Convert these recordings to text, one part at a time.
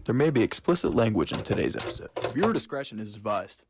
There may be explicit language in today's episode. Viewer discretion is advised.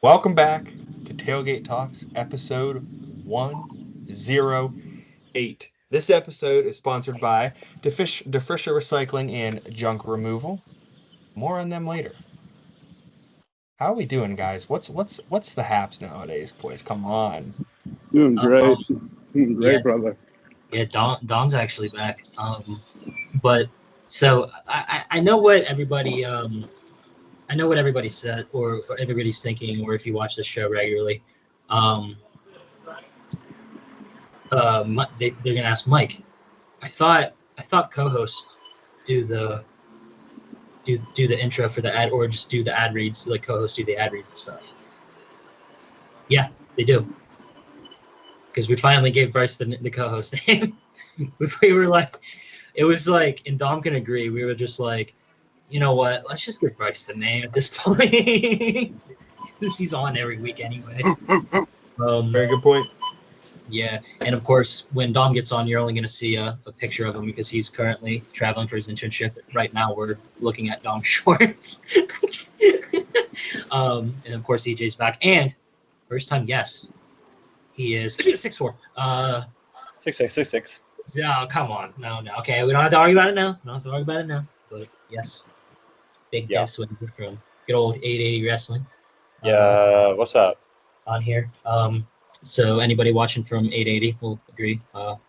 Welcome back to Tailgate Talks, episode 108. This episode is sponsored by DeFrischer Recycling and Junk Removal. More on them later. How are we doing, guys? What's the haps nowadays, boys? Come on. Doing great. Doing great, yeah, brother. Yeah, Dom's actually back. But so I know what everybody said, or everybody's thinking, or if you watch the show regularly, they're gonna ask Mike. I thought co-hosts do the intro for the ad, or just do the ad reads, like co-hosts do the ad reads and stuff. Yeah, they do. Because we finally gave Bryce the co-host name. We were like, it was like, and Dom can agree, we were just like, you know what, let's just give Bryce the name at this point. Since he's on every week anyway. Very good point. Yeah, and of course, when Dom gets on, you're only going to see a picture of him because he's currently traveling for his internship. Right now, we're looking at Dom's shorts. And of course, EJ's back. And first time guest, he is 6'4". 6'6". Oh, come on. No. Okay, we don't have to argue about it now. But yes, big Dev Swayze from good old 880 Wrestling. Yeah, what's up? On here. So anybody watching from 880 will agree.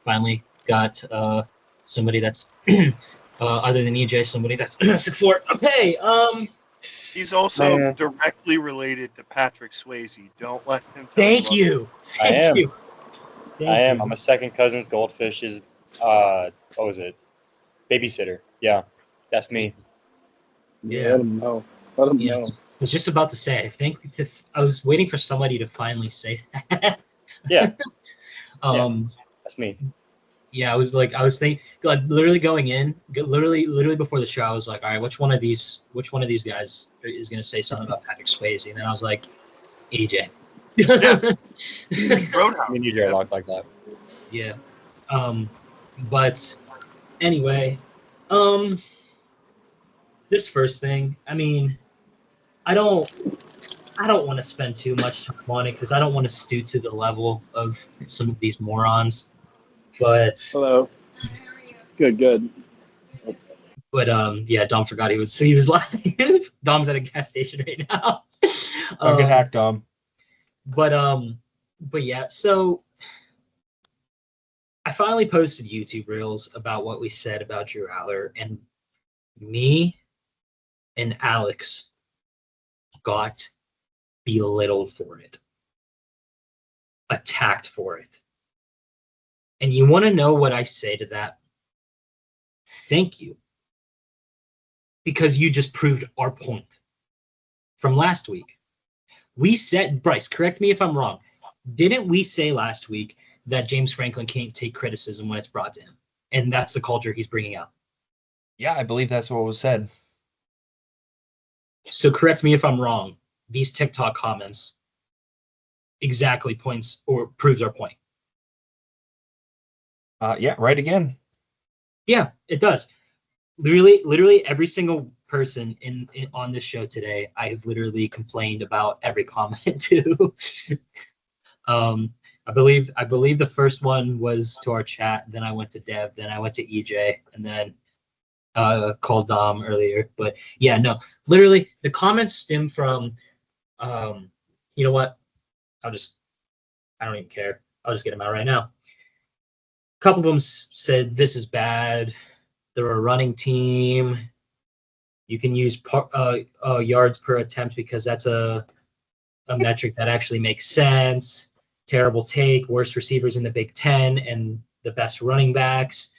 Finally got somebody that's other than EJ, somebody that's 6'4". Okay. He's also directly related to Patrick Swayze. Don't let him. Thank you. I am. I'm a second cousin's goldfish's. What was it? Babysitter. Yeah, that's me. Yeah. Let him know. Let him know. I was just about to say. I think I was waiting for somebody to finally say that. Yeah. That's me. Yeah, I was thinking, like, literally going in, literally before the show, I was like, all right, which one of these guys is gonna say something about Patrick Swayze? And then I was like, AJ. Roadhouse. Me and you are locked like that. Yeah. But anyway, this first thing, I mean, I don't want to spend too much time on it because I don't want to stoop to the level of some of these morons. But Hello. Good. But yeah, Dom forgot he was live. Dom's at a gas station right now. Don't get hacked, Dom. But yeah, so I finally posted YouTube reels about what we said about Drew Aller, and me and Alex got belittled for it, attacked for it. And you want to know what I say to that? Thank you. Because you just proved our point from last week. We said, Bryce, correct me if I'm wrong. Didn't we say last week that James Franklin can't take criticism when it's brought to him? And that's the culture he's bringing out. Yeah, I believe that's what was said. So correct me if I'm wrong. These TikTok comments exactly points or proves our point. Yeah, right again. Yeah, it does. Literally every single person in on this show today, I have literally complained about every comment to. I believe the first one was to our chat, then I went to Dev, then I went to EJ, and then called Dom earlier. But yeah, no, literally the comments stem from you know what? I don't even care. I'll just get them out right now. A couple of them said this is bad. They're a running team. You can use yards per attempt because that's a metric that actually makes sense. Terrible take. Worst receivers in the Big Ten and the best running backs.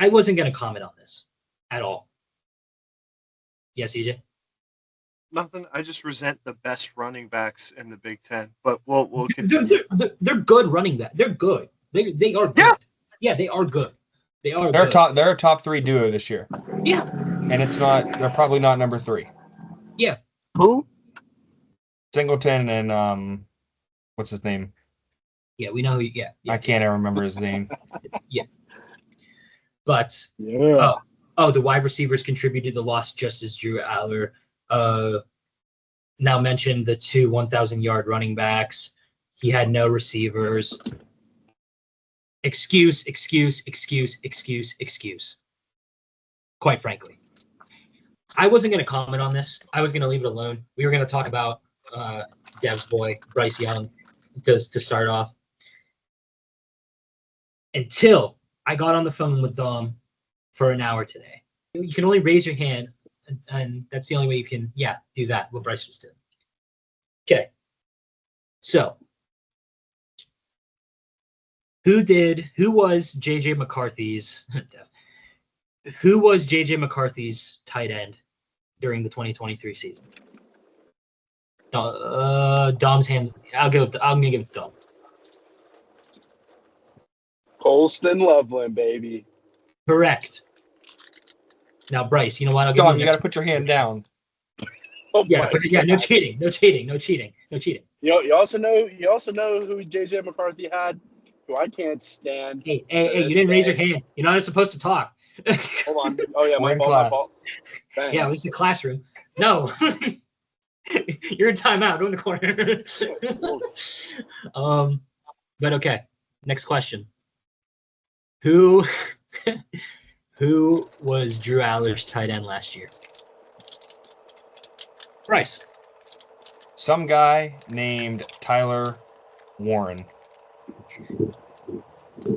I wasn't going to comment on this at all. Yes, EJ? Nothing. I just resent the best running backs in the Big Ten. But we'll continue. They're good running back. They're good. They are good. Yeah, they are good. They are They're good. They're a top 3 duo this year. Yeah. And they're probably not number 3. Yeah. Who? Singleton and what's his name? Yeah, we know. Yeah. I can't even remember his name. Yeah. But Yeah. the wide receivers contributed to the loss just as Drew Aller. Now mentioned the 2 1,000-yard running backs. He had no receivers. Excuse. Quite frankly. I wasn't going to comment on this. I was going to leave it alone. We were going to talk about Dev's boy, Bryce Young, to start off. Until I got on the phone with Dom for an hour today. You can only raise your hand, and that's the only way you can, do that, what Bryce just did. Okay. So, who was J.J. McCarthy's tight end during the 2023 season? Dom's hands. I'm gonna give it to Dom. Colston Loveland, baby. Correct. Now, Bryce, you know what? Dom, you got to put your hand down. Oh Yeah, my God. no cheating. You also know who JJ McCarthy had, who I can't stand. Hey, you didn't raise your hand. You're not supposed to talk. Hold on. Oh yeah, We're my in fault. class. My fault. Dang. Yeah, it was the classroom. No. You're in timeout. Go in the corner. But okay. Next question. Who was Drew Aller's tight end last year? Bryce. Some guy named Tyler Warren.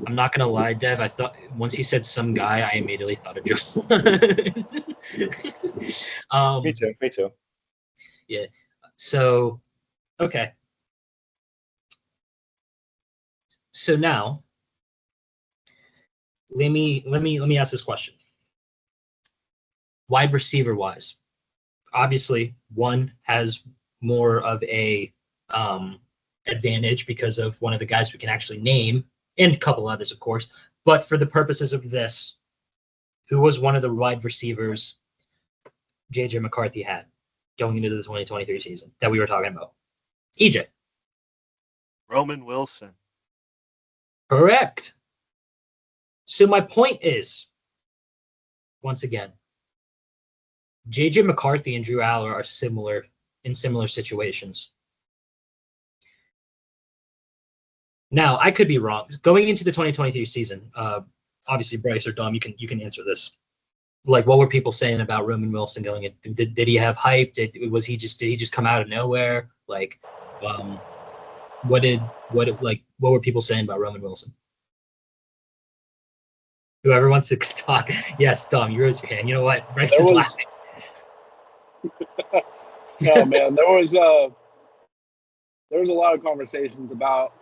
I'm not gonna lie, Dev. I thought once he said some guy, I immediately thought of Joe. Me too. Yeah. So, okay. So now, let me ask this question. Wide receiver wise, obviously one has more of a advantage because of one of the guys we can actually name, and a couple others, of course. But for the purposes of this, who was one of the wide receivers J.J. McCarthy had going into the 2023 season that we were talking about? EJ. Roman Wilson. Correct. So my point is, once again, J.J. McCarthy and Drew Aller are in similar situations. Now, I could be wrong. Going into the 2023 season, obviously Bryce or Dom, you can answer this. Like, what were people saying about Roman Wilson going in? Did he have hype? Did he just come out of nowhere? Like, what were people saying about Roman Wilson? Whoever wants to talk. Yes, Dom, you raised your hand. You know what? Bryce is laughing. No, man, there was a lot of conversations about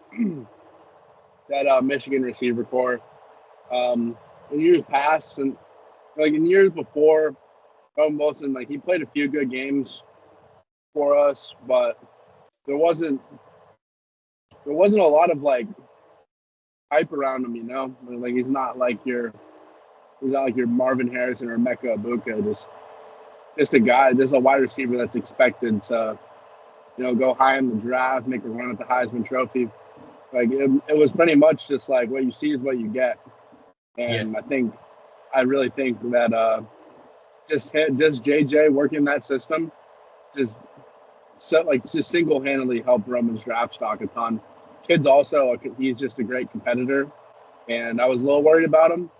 that Michigan receiver core in years past, and like in years before, Roman Wilson, like he played a few good games for us, but there wasn't a lot of like hype around him, you know. Like he's not like your Marvin Harrison or Emeka Egbuka, just a guy, just a wide receiver that's expected to, you know, go high in the draft, make a run at the Heisman Trophy. Like it was pretty much just like what you see is what you get, and I really think that just JJ working that system just single-handedly helped Roman's draft stock a ton. Kid's also he's just a great competitor, and I was a little worried about him,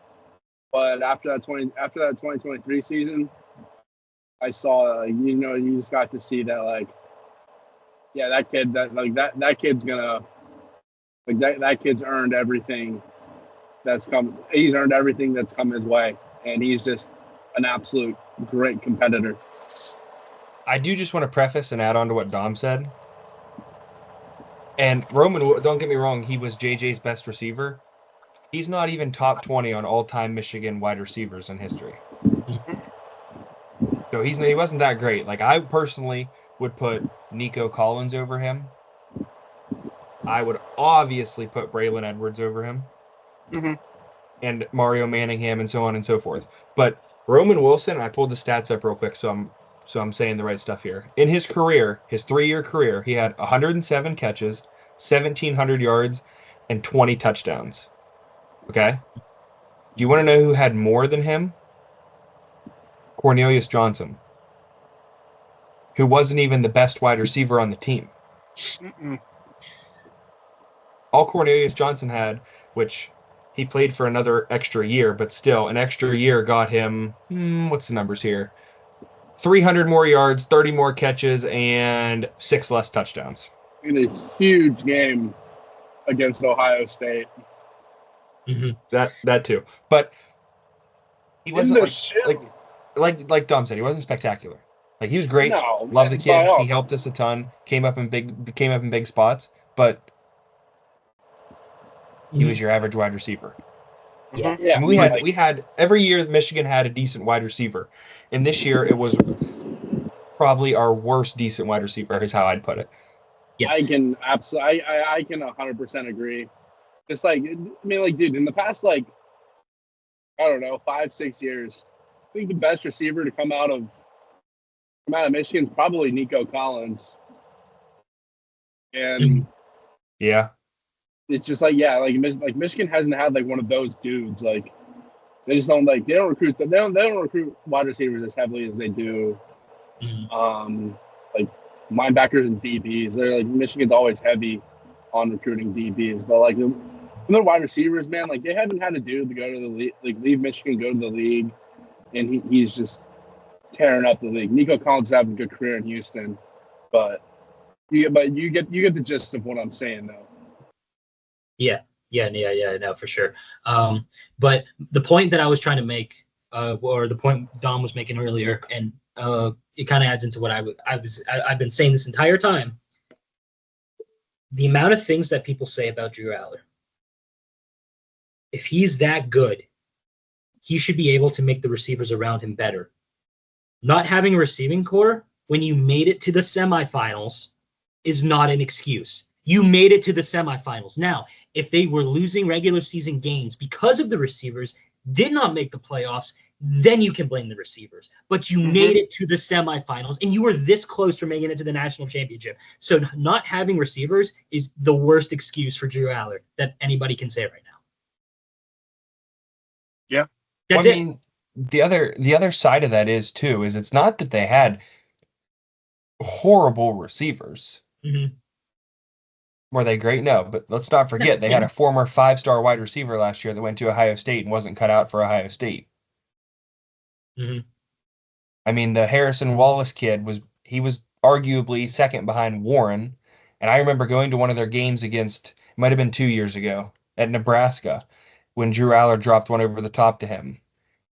but after that 2023 season, I saw you just got to see that that kid's gonna that kid's earned everything that's come. He's earned everything that's come his way, and he's just an absolute great competitor. I do just want to preface and add on to what Dom said. And Roman, don't get me wrong, he was JJ's best receiver. He's not even top 20 on all-time Michigan wide receivers in history. So he wasn't that great. Like, I personally would put Nico Collins over him. I would obviously put Braylon Edwards over him. Mm-hmm. And Mario Manningham and so on and so forth. But Roman Wilson, I pulled the stats up real quick, so I'm saying the right stuff here. In his career, his 3-year career, he had 107 catches, 1,700 yards, and 20 touchdowns. Okay? Do you want to know who had more than him? Cornelius Johnson, who wasn't even the best wide receiver on the team. Mm-mm. All Cornelius Johnson had, which he played for another extra year, but still, an extra year got him, what's the numbers here? 300 more yards, 30 more catches, and 6 less touchdowns. In a huge game against Ohio State. Mm-hmm. That too. But he wasn't like Dom said, he wasn't spectacular. Like, he was great. No, Love the by kid. all He helped us a ton. Came up in big spots, but he was your average wide receiver. Yeah. Yeah, And we had every year Michigan had a decent wide receiver, and this year it was probably our worst decent wide receiver, is how I'd put it. Yeah. I can absolutely, I can 100% agree. Just like, I mean, like, dude, in the past, like, I don't know, 5-6 years, I think the best receiver to come out of Michigan is probably Nico Collins. And Yeah, it's just like, yeah, like Michigan hasn't had like one of those dudes. Like, they just don't like, they don't recruit wide receivers as heavily as they do. Like linebackers and DBs. They're like, Michigan's always heavy on recruiting DBs, but like the wide receivers, man, like they haven't had a dude to go to the league, like leave Michigan, go to the league, and he's just tearing up the league. Nico Collins is having a good career in Houston, but you get the gist of what I'm saying, though. Yeah, no, for sure. But the point that I was trying to make, or the point Dom was making earlier, and it kind of adds into what I've been saying this entire time. The amount of things that people say about Drew Aller. If he's that good, he should be able to make the receivers around him better. Not having a receiving core when you made it to the semifinals is not an excuse. You made it to the semifinals. Now, if they were losing regular season games because of the receivers, did not make the playoffs, then you can blame the receivers. But you made it to the semifinals, and you were this close from making it to the national championship. So not having receivers is the worst excuse for Drew Aller that anybody can say right now. Yeah. That's I mean, the other side of that is it's not that they had horrible receivers. Mm-hmm. Were they great? No, but let's not forget they had a former 5-star wide receiver last year that went to Ohio State and wasn't cut out for Ohio State. Mm-hmm. I mean, the Harrison Wallace kid was arguably second behind Warren, and I remember going to one of their games against, it might have been 2 years ago, at Nebraska, when Drew Aller dropped one over the top to him.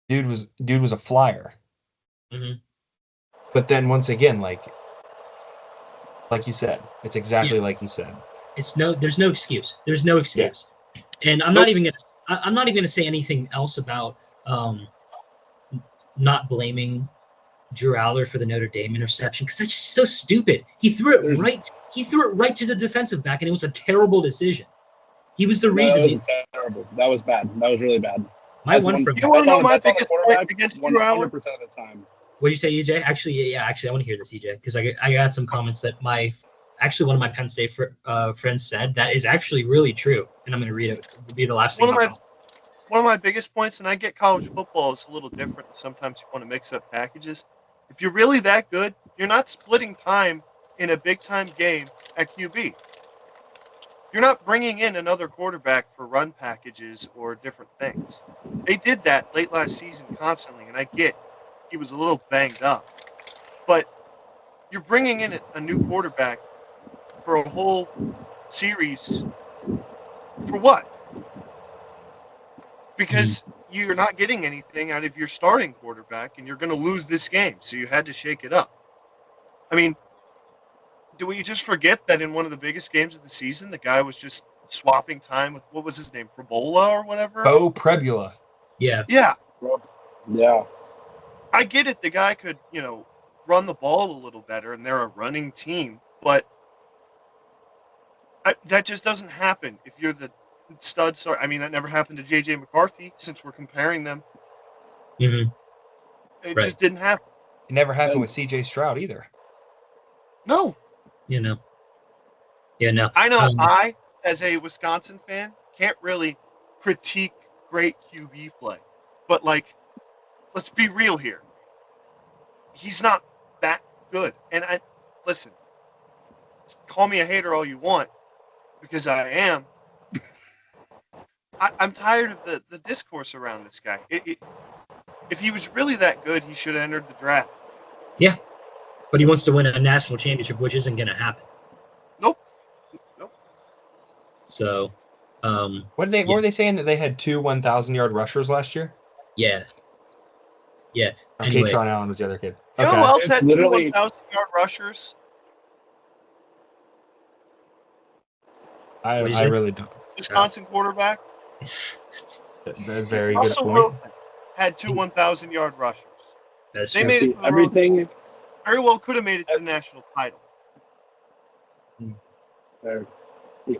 Dude was a flyer. Mm-hmm. But then once again, like you said, it's exactly like you said. There's no excuse. There's no excuse. Yeah. And I'm not even gonna say anything else about not blaming Drew Aller for the Notre Dame interception, because that's just so stupid. He threw it right to the defensive back, and it was a terrible decision. He was the reason. That was terrible. That was bad. That was really bad. My one from you want to know my biggest point against Drew Aller? 100% of the time. What did you say, EJ? Actually, I want to hear this, EJ, because I got some comments that one of my Penn State friends said that is actually really true, and I'm going to read it. It'll be the last thing. One of my biggest points, and I get college football is a little different. Sometimes you want to mix up packages. If you're really that good, you're not splitting time in a big-time game at QB. You're not bringing in another quarterback for run packages or different things. They did that late last season constantly, and I get he was a little banged up. But you're bringing in a new quarterback for a whole series for what? Because you're not getting anything out of your starting quarterback, and you're going to lose this game, so you had to shake it up. I mean, do we just forget that in one of the biggest games of the season, the guy was just swapping time with, what was his name, Probola or whatever? Bo Prebula. Yeah. Yeah, Yeah. I get it. The guy could, run the ball a little better, and they're a running team, but that just doesn't happen if you're the stud star. I mean, that never happened to J.J. McCarthy, since we're comparing them. Mm-hmm. It Right. just didn't happen. It never happened with C.J. Stroud either. No. Yeah, no. I know I, as a Wisconsin fan, can't really critique great QB play. But, let's be real here. He's not that good. And listen, call me a hater all you want, because I am. I'm tired of the discourse around this guy. If he was really that good, he should have entered the draft. Yeah. But he wants to win a national championship, which isn't going to happen. Nope. So, What were they saying, that they had 2 1,000-yard rushers last year? yeah. Okay, Anyway. Tron Allen was the other kid. You know who else It's had two literally- 1,000-yard rushers? I What'd you say? really don't. Wisconsin quarterback. Very good Russell point. Wilson had two 1,000-yard rushers. That's They true. made See, it to the everything Very well could have made it to the national title.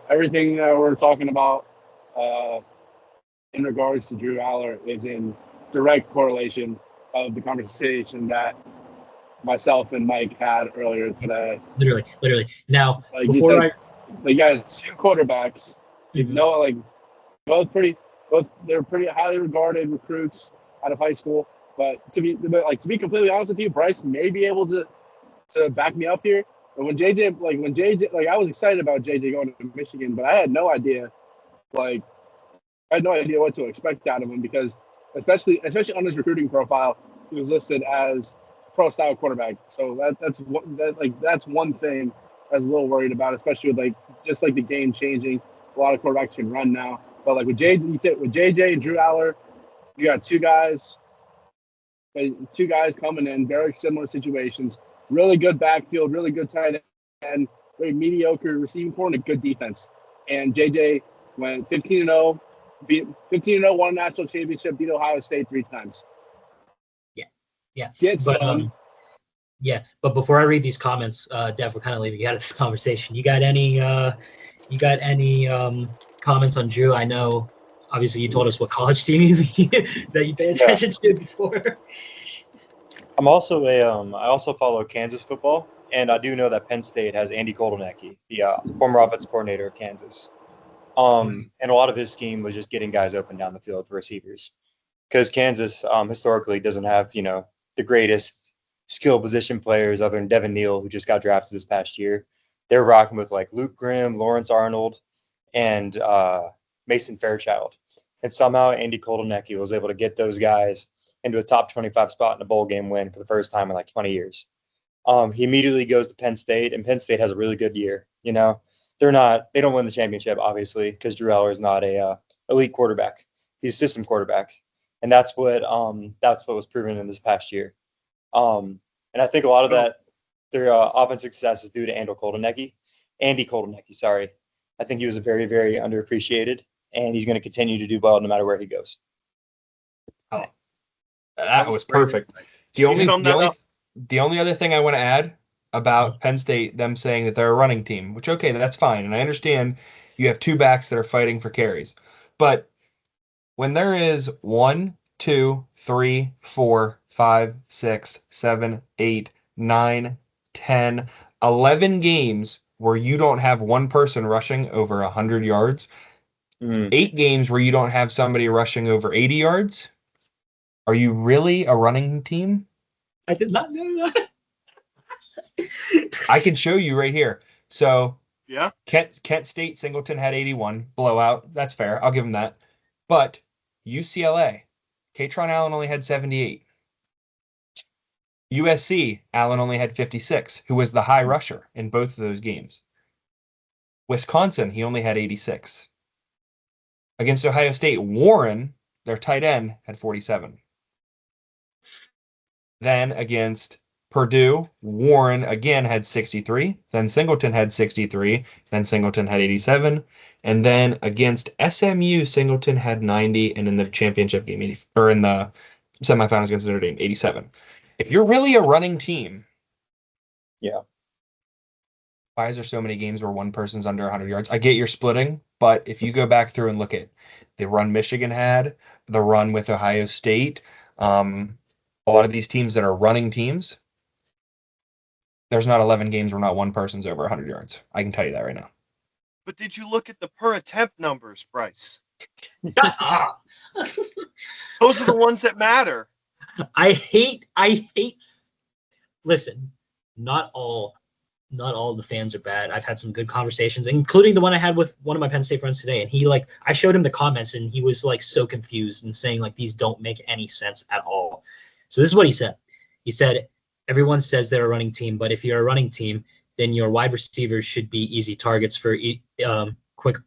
everything that we're talking about in regards to Drew Aller is in direct correlation of the conversation that myself and Mike had earlier today. Literally. Now, Like, before you got 2 quarterbacks. You Mhm. know, they're pretty highly regarded recruits out of high school. But to be completely honest with you, Bryce may be able to back me up here. But when JJ, I was excited about JJ going to Michigan, but I had no idea, what to expect out of him, because especially on his recruiting profile, he was listed as pro style quarterback. So that's one thing I was a little worried about, especially with the game changing. A lot of quarterbacks can run now, but with JJ and Drew Aller, you got two guys coming in very similar situations. Really good backfield, really good tight end, very mediocre receiving core, and a good defense. And JJ went 15-0, won a national championship, beat Ohio State 3 times. Yeah. Get But some. but before I read these comments, Dev, we're kind of leaving you out of this conversation. You got any comments on Drew? I know, obviously, you told us what college team that you pay attention to before. I also follow Kansas football, and I do know that Penn State has Andy Kotelnicki, the former offensive coordinator of Kansas. And a lot of his scheme was just getting guys open down the field for receivers, because Kansas historically doesn't have the greatest skill position players other than Devin Neal, who just got drafted this past year. They're rocking with Luke Grimm, Lawrence Arnold, and Mason Fairchild. And somehow Andy Kotelnicki was able to get those guys into a top 25 spot in a bowl game win for the first time in 20 years. He immediately goes to Penn State, and Penn State has a really good year. They don't win the championship, obviously, because Drew Aller is not a elite quarterback. He's a system quarterback, and that's what was proven in this past year. And I think a lot of that, their offensive success is due to Andy Kotelnicki. Sorry, I think he was a very, very underappreciated, and he's going to continue to do well no matter where he goes. That was perfect. The only other thing I want to add about Penn State, them saying that they're a running team, which, okay, that's fine. And I understand you have 2 backs that are fighting for carries. But when there is 1, 2, 3, 4, 5, 6, 7, 8, 9, 10, 11 games where you don't have one person rushing over 100 yards, 8 games where you don't have somebody rushing over 80 yards, are you really a running team? I did not know that. I can show you right here. So Yeah. Kent State Singleton had 81 blowout. That's fair. I'll give him that. But UCLA, Katron Allen only had 78. USC, Allen only had 56, who was the high rusher in both of those games. Wisconsin, he only had 86. Against Ohio State, Warren, their tight end, had 47. Then against Purdue, Warren again had 63. Then Singleton had 63. Then Singleton had 87. And then against SMU, Singleton had 90. And in the championship game, or in the semifinals against Notre Dame, 87. If you're really a running team, Yeah. why is there so many games where one person's under 100 yards? I get you're splitting, but if you go back through and look at the run Michigan had, the run with Ohio State, a lot of these teams that are running teams, there's not 11 games where not one person's over 100 yards. I can tell you that right now. But did you look at the per attempt numbers, Bryce? Those are the ones that matter. I hate. Listen, not all the fans are bad. I've had some good conversations, including the one I had with one of my Penn State friends today. And he I showed him the comments and he was so confused and saying these don't make any sense at all. So this is what he said. He said, everyone says they're a running team, but if you're a running team, then your wide receivers should be easy targets for quick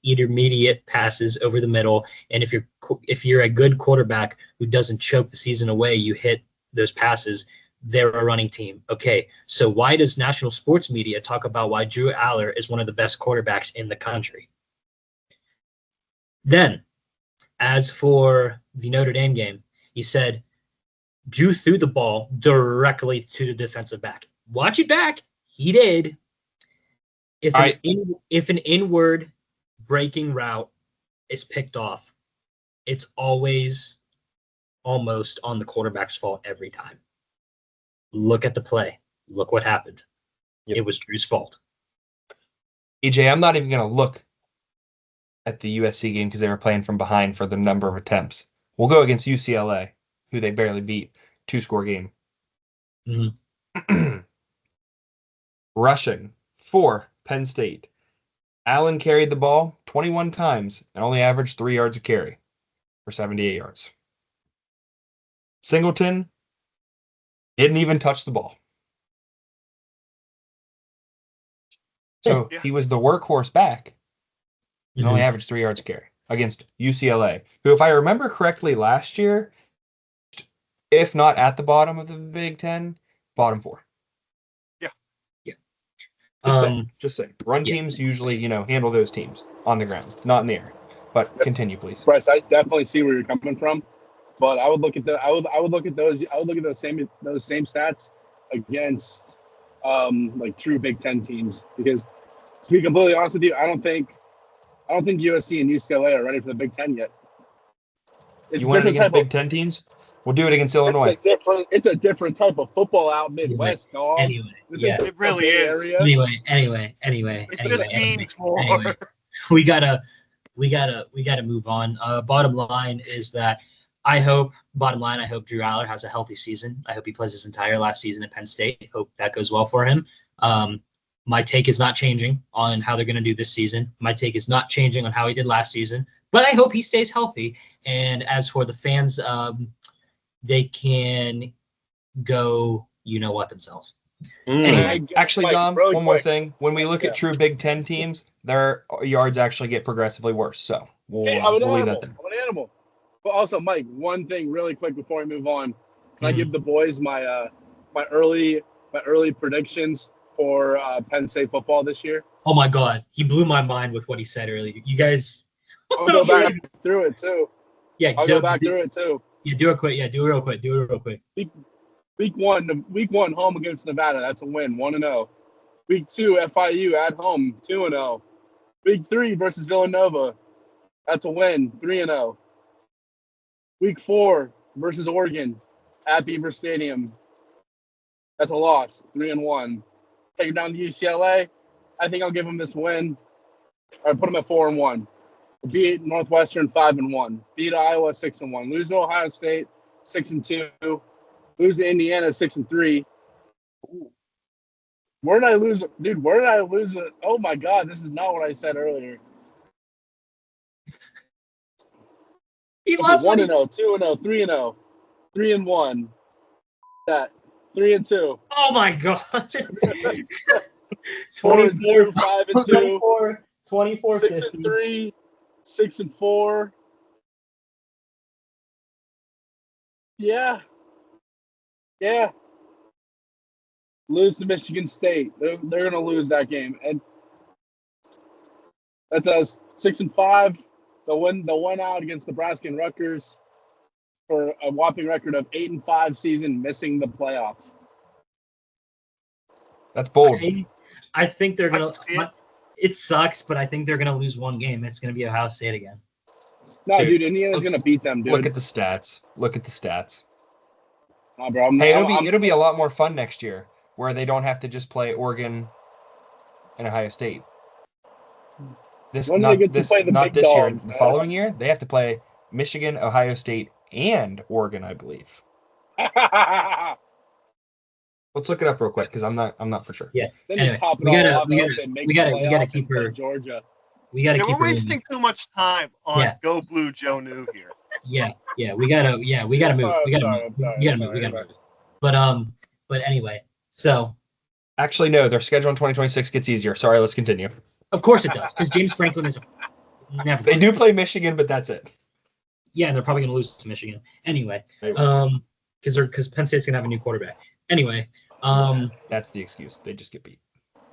intermediate passes over the middle. And if you're a good quarterback who doesn't choke the season away, you hit those passes, they're a running team. Okay, so why does national sports media talk about why Drew Aller is one of the best quarterbacks in the country? Then, as for the Notre Dame game, he said, Drew threw the ball directly to the defensive back. Watch it back. He did. If an inward breaking route is picked off, it's always almost on the quarterback's fault every time. Look at the play. Look what happened. Yep. It was Drew's fault. EJ, I'm not even going to look at the USC game because they were playing from behind for the number of attempts. We'll go against UCLA, who they barely beat, 2-score game. Mm-hmm. Rushing for Penn State. Allen carried the ball 21 times and only averaged 3 yards a carry for 78 yards. Singleton didn't even touch the ball. So he was the workhorse back and only averaged 3 yards a carry against UCLA, who, if I remember correctly, last year, if not at the bottom of the Big Ten, bottom 4. Just saying. Run teams usually, handle those teams on the ground, not in the air. But continue, please. Bryce, I definitely see where you're coming from, but I would look at those same stats against true Big Ten teams, because to be completely honest with you, I don't think USC and UCLA are ready for the Big Ten yet. You want it against Big Ten teams? We'll do it against Illinois. It's a different type of football out Midwest, dog. Anyway, it really is. Anyway. It just means more. We gotta move on. Bottom line is that I hope Drew Aller has a healthy season. I hope he plays his entire last season at Penn State. Hope that goes well for him. My take is not changing on how they're going to do this season. My take is not changing on how he did last season. But I hope he stays healthy. And as for the fans, they can go, themselves. Anyway, actually, Dom, really one more thing. When we look at true Big Ten teams, their yards actually get progressively worse. So we'll leave that there. I'm an animal. But also, Mike, one thing really quick before we move on. Can I give the boys my early predictions for Penn State football this year? Oh my God, he blew my mind with what he said earlier. You guys, I'll go back through it too. Yeah, I'll go back through it too. Yeah, do it quick. Yeah, do it real quick. Week one, home against Nevada. That's a win, 1-0. Week 2, FIU at home, 2-0. Week 3 versus Villanova. That's a win, 3-0. Week 4 versus Oregon at Beaver Stadium. That's a loss, 3-1. Take it down to UCLA. I think I'll give them this win. I put them at 4-1. Beat Northwestern 5-1. Beat Iowa 6-1. Lose to Ohio State 6-2. Lose to Indiana 6-3. Where did I lose it? Dude, where did I lose it? Oh my God, this is not what I said earlier. He lost 1-0, 2-0, 3-0, 3-1. That 3-2. Oh my God. 4-2, 5-2, 24, 6-3, 6-4. Yeah. lose to Michigan State. They're going to lose that game, and that's us 6-5. They'll win out against Nebraska and Rutgers for a whopping record of 8-5 season, missing the playoffs. That's bold. I think they're I gonna. can see it. It sucks, but I think they're gonna lose one game. It's gonna be Ohio State again. No, Dude, dude, Indiana's let's going to beat them, dude. Look at the stats. Nah, bro, Hey, it'll be a lot more fun next year, where they don't have to just play Oregon and Ohio State. When do they get to play the not big this year. dogs, The man? following year, they have to play Michigan, Ohio State, and Oregon, I believe. Let's look it up real quick because I'm not for sure. Yeah. Then Anyway, you top it we all gotta- off we and gotta- hope they make we the gotta- we gotta playoff keep and play her- Georgia. We gotta Yeah, keep we're it wasting too much time on Yeah. Go Blue Joe New here. Yeah. We gotta move. I'm We gotta sorry, move. We gotta move. But anyway, so Actually, no, their schedule in 2026 gets easier. Sorry, let's continue. of course it does, because James Franklin is never. They do play Michigan, but that's it. Yeah, and they're probably gonna lose to Michigan anyway. They will. Because Penn State's gonna have a new quarterback. Anyway, That's the excuse. They just get beat.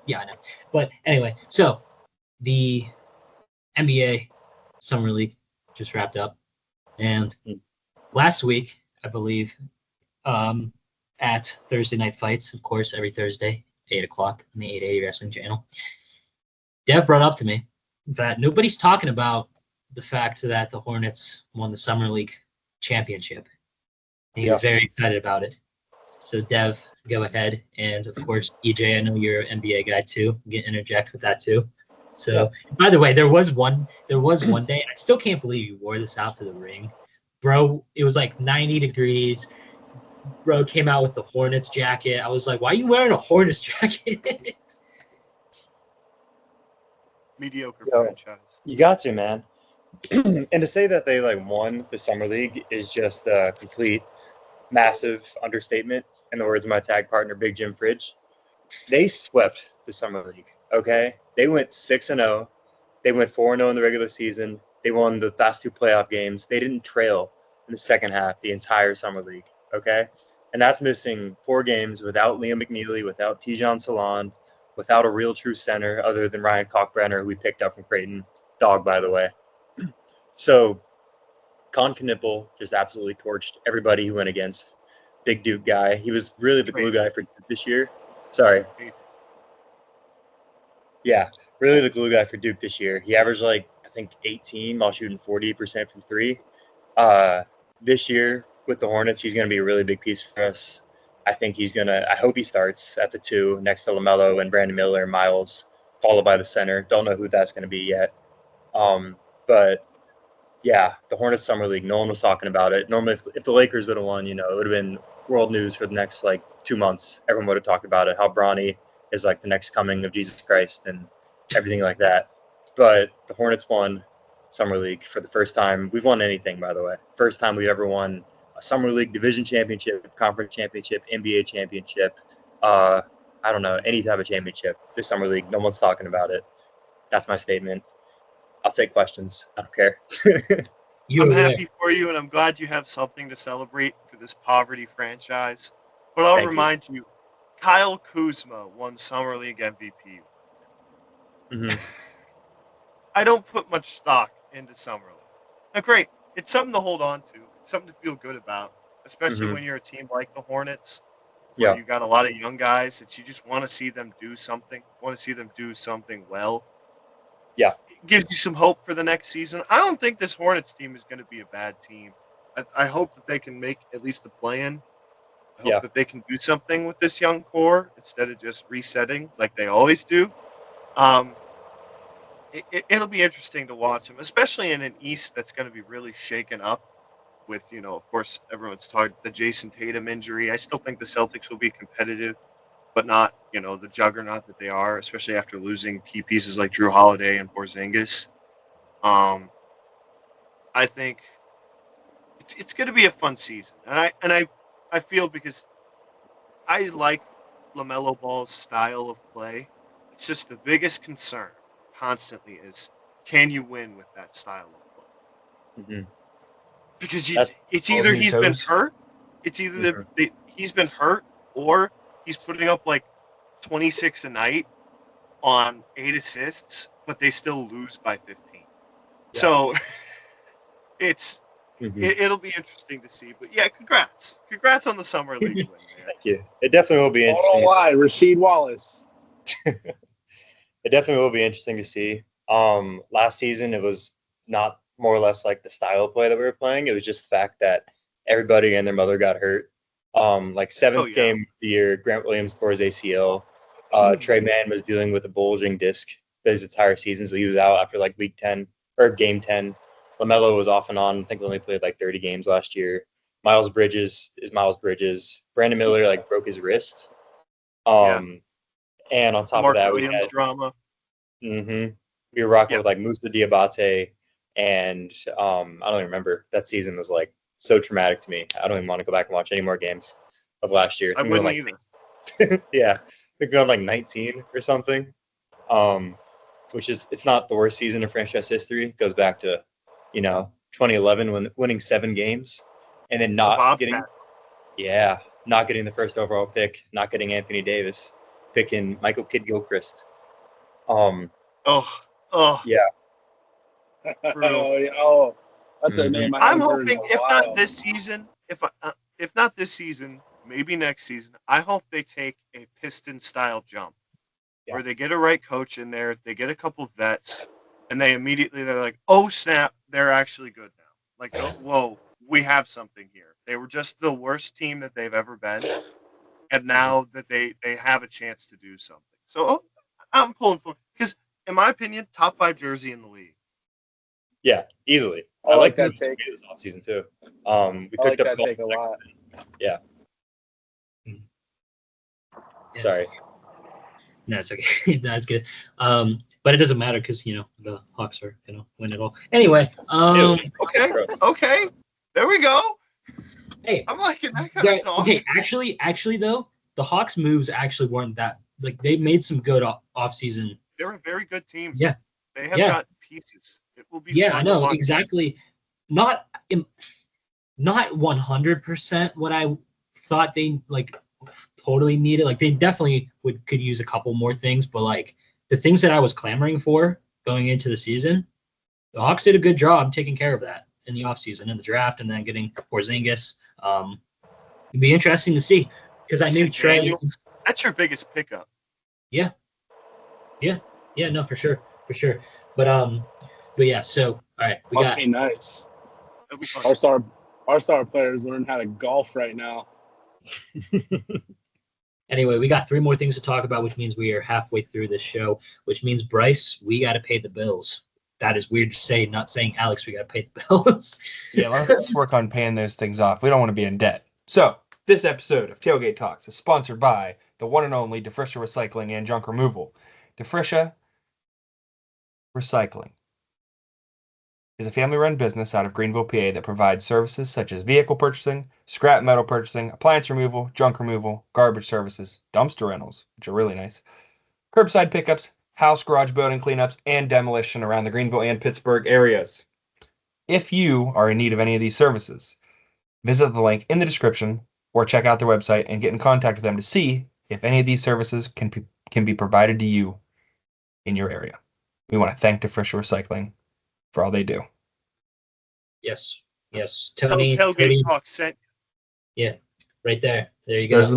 yeah, I know. But anyway, so the NBA Summer League just wrapped up, and last week, I believe, at Thursday Night Fights, of course, every Thursday, 8 o'clock on the 880 Wrestling Channel, Dev brought up to me that nobody's talking about the fact that the Hornets won the Summer League championship. He was very excited about it. So Dev, go ahead, and of course, EJ, I know you're an NBA guy too. You can interject with that too. So, by the way, there was one day. I still can't believe you wore this out to the ring, bro. It was like 90 degrees. Bro came out with the Hornets jacket. I was like, why are you wearing a Hornets jacket? Mediocre Yo. franchise. You got to, man. And to say that they won the summer league is just a complete massive understatement. In the words of my tag partner, Big Jim Fridge, they swept the summer league. Okay, they went 6-0. They went 4-0 in the regular season. They won the last two playoff games. They didn't trail in the second half the entire summer league. Okay, and that's missing 4 games without Liam McNeely, without Tijon Salon, without a real true center other than Ryan Kalkbrenner, who we picked up from Creighton. Dog, by the way. So, Con Knippel just absolutely torched everybody he went against. Big Duke guy. He was really the glue guy for Duke this year. Sorry. Yeah, really the glue guy for Duke this year. He averaged I think 18 while shooting 40% from 3. This year with the Hornets, he's going to be a really big piece for us. I hope he starts at the 2 next to LaMelo and Brandon Miller and Miles, followed by the center. Don't know who that's going to be yet. But yeah, the Hornets Summer League, no one was talking about it. Normally, if the Lakers would have won, it would have been world news for the next 2 months. Everyone would have talked about it, how Bronny is the next coming of Jesus Christ and everything like that. But the Hornets won Summer League for the first time. We've won anything, by the way. First time we've ever won a Summer League division championship, conference championship, NBA championship. I don't know, any type of championship. This Summer League, no one's talking about it. That's my statement. I'll take questions. I don't care. I'm happy for you, and I'm glad you have something to celebrate for this poverty franchise. But I'll remind you, Kyle Kuzma won Summer League MVP. Mm-hmm. I don't put much stock into Summer League. Now, great. It's something to hold on to. It's something to feel good about, especially when you're a team like the Hornets. Where you got a lot of young guys that you just want to see them do something, well. Yeah. It gives you some hope for the next season. I don't think this Hornets team is going to be a bad team. I hope that they can make at least the play-in. I hope that they can do something with this young core instead of just resetting like they always do. It'll be interesting to watch them, especially in an East that's going to be really shaken up with, of course, everyone's talking the Jason Tatum injury. I still think the Celtics will be competitive, but not, the juggernaut that they are, especially after losing key pieces like Drew Holiday and Porzingis. I think it's going to be a fun season, and I feel because I like LaMelo Ball's style of play. It's just the biggest concern constantly is, can you win with that style of play? Mm-hmm. Because it's either he's been hurt, he's been hurt, or he's putting up like 26 a night on 8 assists, but they still lose by 15. So it'll be interesting to see. But yeah, congrats on the summer league win, man. Thank you. It definitely will be I interesting. don't lie, Rasheed Wallace. It definitely will be interesting to see. Last season, it was not more or less like the style of play that we were playing. It was just the fact that everybody and their mother got hurt. Like seventh game of the year, Grant Williams tore his ACL. Trey Mann was dealing with a bulging disc his entire season, so he was out after like week 10 or game 10. LaMelo was off and on. I think he only played like 30 games last year. Miles Bridges is Miles Bridges. Brandon Miller like broke his wrist. And on top Mark of that, Williams we had drama. we were rocking with like Musa Diabate, and I don't even remember. That season was like so traumatic to me. I don't even want to go back and watch any more games of last year. I wouldn't either. Yeah, I think we won like 19 or something. Which is, it's not the worst season in franchise history. It goes back to, 2011 when winning 7 games and then not getting the first overall pick, not getting Anthony Davis, picking Michael Kidd-Gilchrist. Yeah. That's a name I'm hoping if not this season, maybe next season. I hope they take a Piston-style jump where they get a right coach in there, they get a couple vets, and they're like, oh snap, they're actually good now. Like, oh, whoa, we have something here. They were just the worst team that they've ever been, and now that they have a chance to do something. So I'm pulling for, because in my opinion, top 5 jersey in the league. Yeah, easily. I like that take this offseason too. We I like picked up that take a lot. Yeah. Sorry. No, it's okay. That's good. But it doesn't matter because the Hawks are gonna win it all. Anyway. Okay. There we go. Hey, I'm liking that kind of talk. Okay, actually though, the Hawks moves actually weren't that, like, they made some good offseason. They're a very good team. Yeah. They have got pieces. It will be Yeah, fun I know, to watch. exactly. Not 100% what I thought they like totally needed. Like, they definitely could use a couple more things, but like the things that I was clamoring for going into the season, the Hawks did a good job taking care of that in the offseason, in the draft, and then getting Porzingis. It'd be interesting to see because I knew Trey. That's your biggest pickup. Yeah, no, for sure. But yeah. So all right, Must be nice. Our star players learn how to golf right now. Anyway, we got 3 more things to talk about, which means we are halfway through this show, which means, Bryce, we got to pay the bills. That is weird to say, not saying, Alex, we got to pay the bills. Yeah, let's work on paying those things off. We don't want to be in debt. So, this episode of Tailgate Talks is sponsored by the one and only Defrisha Recycling and Junk Removal. Defrisha Recycling is a family-run business out of Greenville, PA that provides services such as vehicle purchasing, scrap metal purchasing, appliance removal, junk removal, garbage services, dumpster rentals, which are really nice, curbside pickups, house garage building cleanups, and demolition around the Greenville and Pittsburgh areas. If you are in need of any of these services, visit the link in the description or check out their website and get in contact with them to see if any of these services can be provided to you in your area. We want to thank Defrisha Recycling for all they do. Yes. Tony. Tailgate Talk sent. Yeah, right there. There you go. There's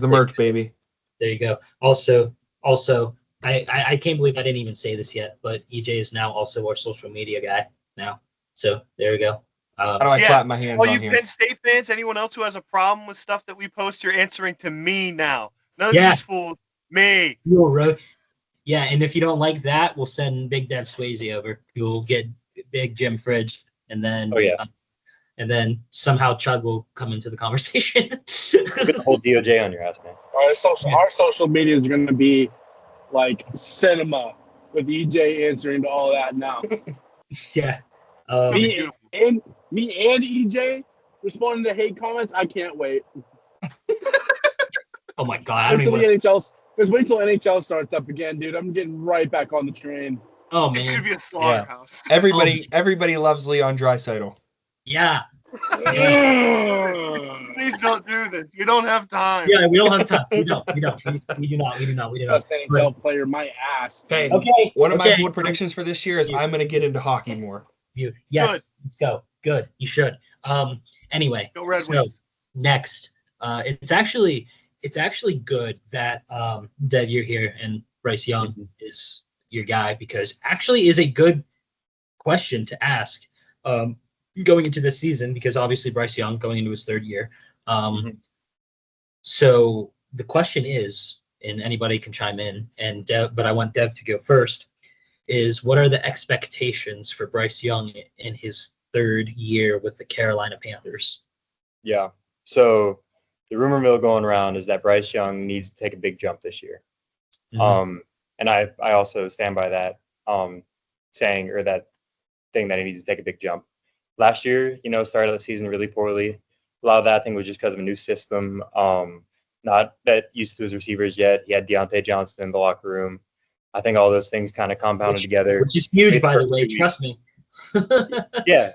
the merch, baby. There you go. Also, I can't believe I didn't even say this yet, but EJ is now also our social media guy now. So there you go. How do I clap my hands all on you here? Penn State fans, anyone else who has a problem with stuff that we post, you're answering to me now. None of these fools. Me. You're right. Yeah, and if you don't like that, we'll send Big Dev Swayze over. You'll get Big Jim Fridge, and then and then somehow Chug will come into the conversation. Get the whole DOJ on your ass, man. Our social media is going to be like cinema with EJ answering to all that now. Yeah. Me and EJ responding to hate comments. I can't wait. Oh my God! Just wait till NHL starts up again, dude. I'm getting right back on the train. Oh man, it's gonna be a slaughterhouse. Everybody loves Leon Draisaitl. Yeah, Please don't do this. You don't have time. Yeah, we don't have time. We don't. We do not. Best NHL player, my ass. Hey, Okay. one of my okay. bold predictions for this year is I'm going to get into hockey more. Yes, let's go. Good. You should. Anyway, Go Red so Wings. next, it's actually good that Dev, you're here and Bryce Young is your guy, because actually is a good question to ask going into this season, because obviously Bryce Young going into his third year. So the question is, and anybody can chime in, and Dev, but I want Dev to go first, is what are the expectations for Bryce Young in his third year with the Carolina Panthers? Yeah. So the rumor mill going around is that Bryce Young needs to take a big jump this year. And I also stand by that saying, or that thing, that he needs to take a big jump. Last year, started the season really poorly. A lot of that, I think, was just because of a new system. Not that used to his receivers yet. He had Deontay Johnson in the locker room. I think all those things kind of compounded together. Which is huge, by the way. Trust me. Yeah.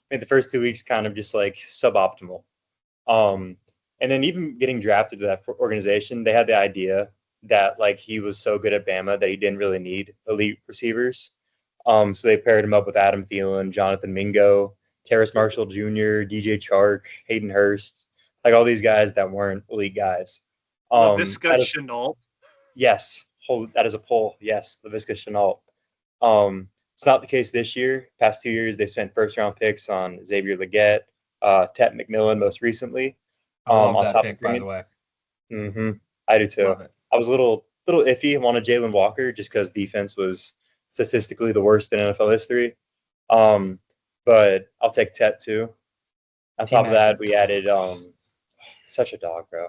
Made the first 2 weeks kind of just like suboptimal. And then even getting drafted to that organization, they had the idea that like he was so good at Bama that he didn't really need elite receivers. So they paired him up with Adam Thielen, Jonathan Mingo, Terrace Marshall Jr., DJ Chark, Hayden Hurst, like all these guys that weren't elite guys. LaVisca Chenault. Yes, that is a poll. Yes, LaVisca Chenault. It's not the case this year. Past 2 years, they spent first-round picks on Xavier Legette, Tet McMillan most recently. I love that pick, by the way. I do too. Love it. I was a little iffy. I wanted Jalen Walker just because defense was statistically the worst in NFL history. But I'll take Tet too. On top of that, we added such a dog, bro.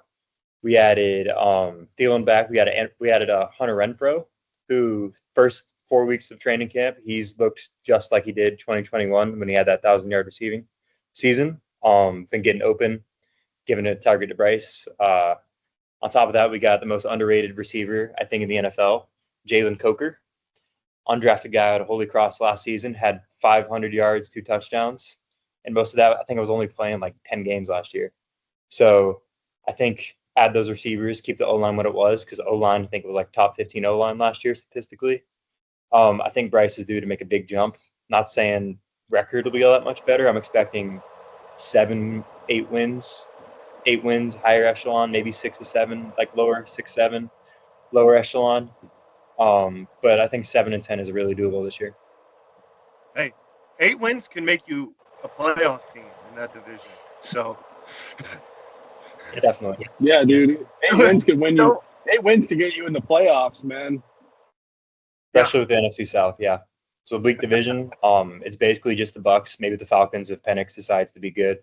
We added Thielen back. We added Hunter Renfrow, who first 4 weeks of training camp, he's looked just like he did 2021 when he had that 1,000-yard receiving season. Been getting open, giving a target to Bryce. On top of that, we got the most underrated receiver, I think, in the NFL, Jalen Coker. Undrafted guy out of Holy Cross last season, had 500 yards, 2 touchdowns. And most of that, I think I was only playing like 10 games last year. So I think add those receivers, keep the O-line what it was, because O-line, I think it was like top 15 O-line last year statistically. I think Bryce is due to make a big jump. Not saying record will be all that much better. I'm expecting 7, 8 wins. 8 wins, higher echelon, maybe 6 to 7, like lower 6, 7, lower echelon. But I think 7 and 10 is really doable this year. Hey, 8 wins can make you a playoff team in that division. So definitely. Yes. Yeah, dude. 8 wins could win you. 8 wins to get you in the playoffs, man. Especially with the NFC South, yeah. So a weak division. It's basically just the Bucks, maybe the Falcons if Penix decides to be good.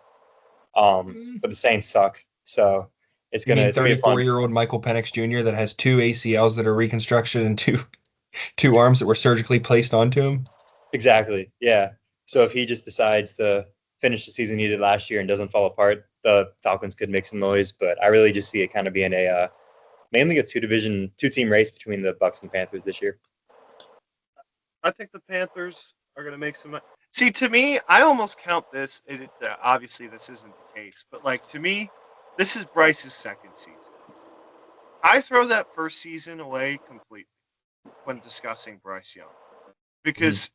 But the Saints suck. So it's gonna be a fun. 34-year-old Michael Penix Jr. that has 2 ACLs that are reconstruction and two arms that were surgically placed onto him. Exactly. Yeah. So if he just decides to finish the season he did last year and doesn't fall apart, the Falcons could make some noise. But I really just see it kind of being mainly a 2-team race between the Bucks and Panthers this year. I think the Panthers are going to make some. See, to me, I almost count this. Obviously, this isn't the case, but like to me, this is Bryce's second season. I throw that first season away completely when discussing Bryce Young, because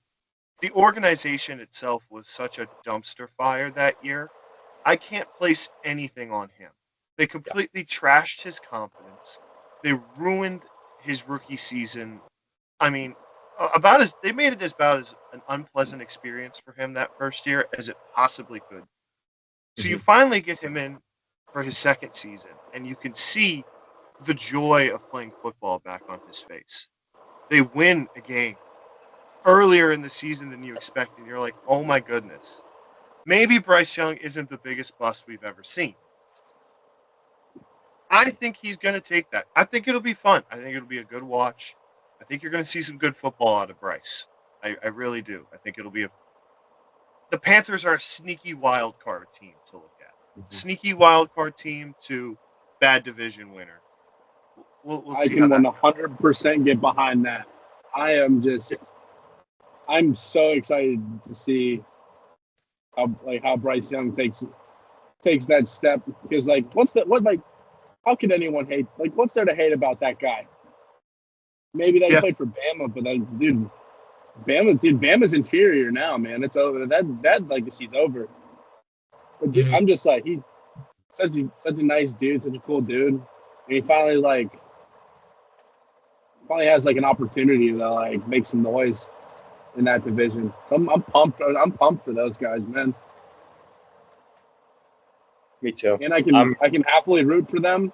the organization itself was such a dumpster fire that year. I can't place anything on him. They completely trashed his confidence. They ruined his rookie season. I mean, they made it about as an unpleasant experience for him that first year as it possibly could. So you finally get him in for his second season, and you can see the joy of playing football back on his face. They win a game earlier in the season than you expected. You're like, oh my goodness. Maybe Bryce Young isn't the biggest bust we've ever seen. I think he's going to take that. I think it'll be fun. I think it'll be a good watch. I think you're going to see some good football out of Bryce. I really do. I think it'll be the Panthers are a sneaky wild card team to look at. Sneaky wild card team to bad division winner. We'll I see can how that 100% get behind that. I'm so excited to see how Bryce Young takes that step, because how could anyone hate, what's there to hate about that guy? Maybe they played for Bama, but Bama's inferior now, man. It's over. That legacy's over. But dude, I'm just like, he's such a nice dude, such a cool dude, and he finally has an opportunity to make some noise in that division. So I'm pumped. I'm pumped for those guys, man. Me too. And I can happily root for them,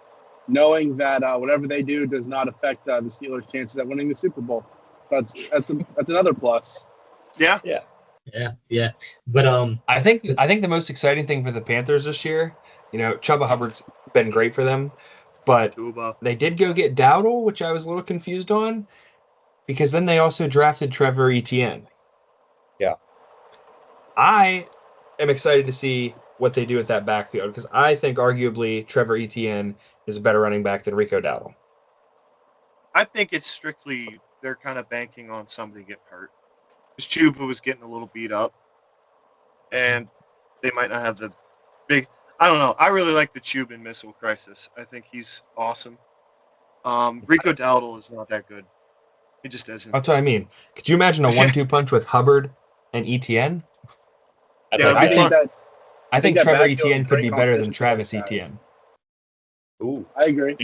knowing that whatever they do does not affect the Steelers' chances at winning the Super Bowl. That's another plus. Yeah. But I think the most exciting thing for the Panthers this year, Chuba Hubbard's been great for them, but they did go get Dowdle, which I was a little confused on, because then they also drafted Trevor Etienne. Yeah. I am excited to see what they do with that backfield, because I think arguably Trevor Etienne is a better running back than Rico Dowdle. I think it's strictly they're kind of banking on somebody get hurt. Because Chuba was getting a little beat up, and they might not have the big. I don't know. I really like the Chuba missile crisis. I think he's awesome. Rico Dowdle is not that good. He just isn't. That's what I mean. Could you imagine a 1-2 punch with Hubbard and Etienne? I think Trevor Etienne could be better than Travis Etienne. Ooh, I agree.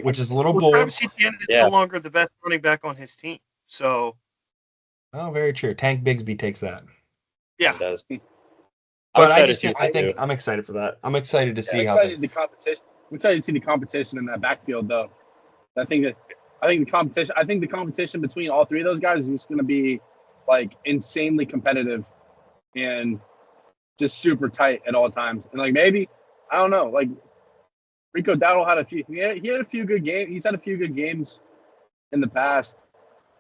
Which is a little bold. Travis Etienne is no longer the best running back on his team. So. Oh, very true. Tank Bigsby takes that. Yeah. It does. But I'm excited for that. I'm excited to see how the competition. I'm excited to see the competition in that backfield, though. I think the competition between all three of those guys is going to be insanely competitive and just super tight at all times. And maybe, I don't know, Rico Dowdle had he had a few good games. He's had a few good games in the past.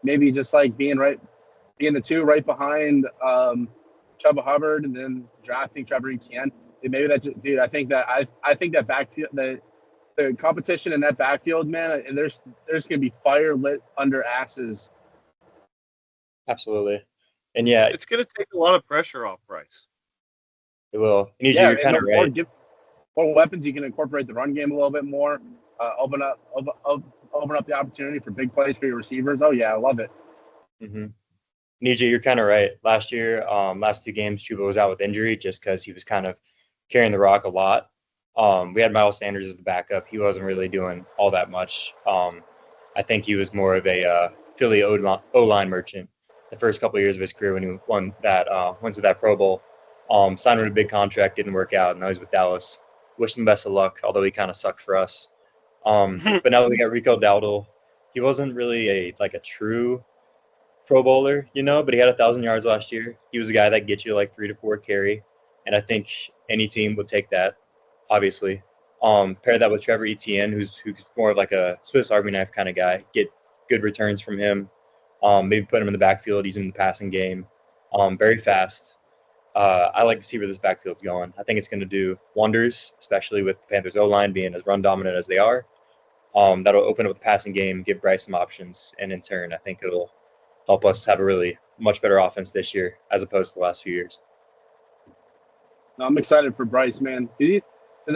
Maybe just being the two right behind Chuba Hubbard, and then drafting Trevor Etienne. Maybe I think that backfield, the competition in that backfield, man, and there's gonna be fire lit under asses. Absolutely. And yeah, it's gonna take a lot of pressure off Bryce. It will. And you're kind of right. More weapons, you can incorporate the run game a little bit more. Open up the opportunity for big plays for your receivers. Oh yeah, I love it. Mm-hmm. EJ, you're kind of right. Last year, last 2 games, Chuba was out with injury just because he was kind of carrying the rock a lot. We had Miles Sanders as the backup. He wasn't really doing all that much. I think he was more of a Philly O-line merchant the first couple of years of his career when he went to that Pro Bowl. Signed with a big contract, didn't work out, and now he's with Dallas. Wish him best of luck, although he kind of sucked for us. But now that we got Rico Dowdle, he wasn't really a true Pro Bowler, but he had 1,000 yards last year. He was a guy that gets you 3 to 4 carry, and I think any team would take that, obviously. Pair that with Trevor Etienne, who's more of a Swiss Army knife kind of guy. Get good returns from him. Maybe put him in the backfield, use him in the passing game. Very fast. I like to see where this backfield's going. I think it's going to do wonders, especially with the Panthers O-line being as run dominant as they are. That'll open up the passing game, give Bryce some options, and in turn, I think it'll help us have a really much better offense this year as opposed to the last few years. No, I'm excited for Bryce, man. Because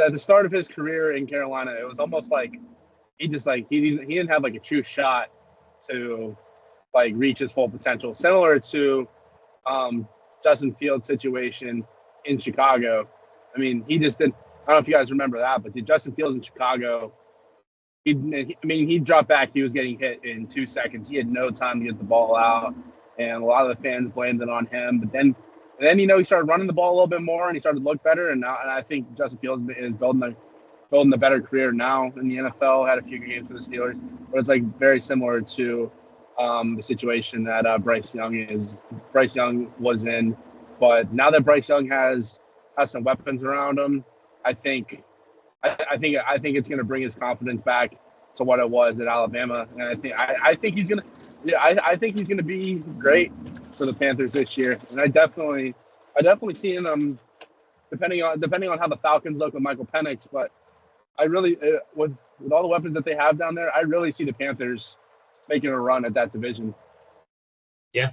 at the start of his career in Carolina, it was almost he didn't have a true shot to reach his full potential. Similar to Justin Fields' situation in Chicago. I mean, he just didn't. I don't know if you guys remember that, but Justin Fields in Chicago, he dropped back. He was getting hit in 2 seconds. He had no time to get the ball out, and a lot of the fans blamed it on him. But then he started running the ball a little bit more, and he started to look better. And I think Justin Fields is building a better career now in the NFL. Had a few good games for the Steelers, but it's very similar to the situation that Bryce Young was in. But now that Bryce Young has some weapons around him, I think it's going to bring his confidence back to what it was at Alabama, and I think he's going to be great for the Panthers this year. And I definitely see him depending on how the Falcons look with Michael Penix, but I really with all the weapons that they have down there, I really see the Panthers making a run at that division. Yeah,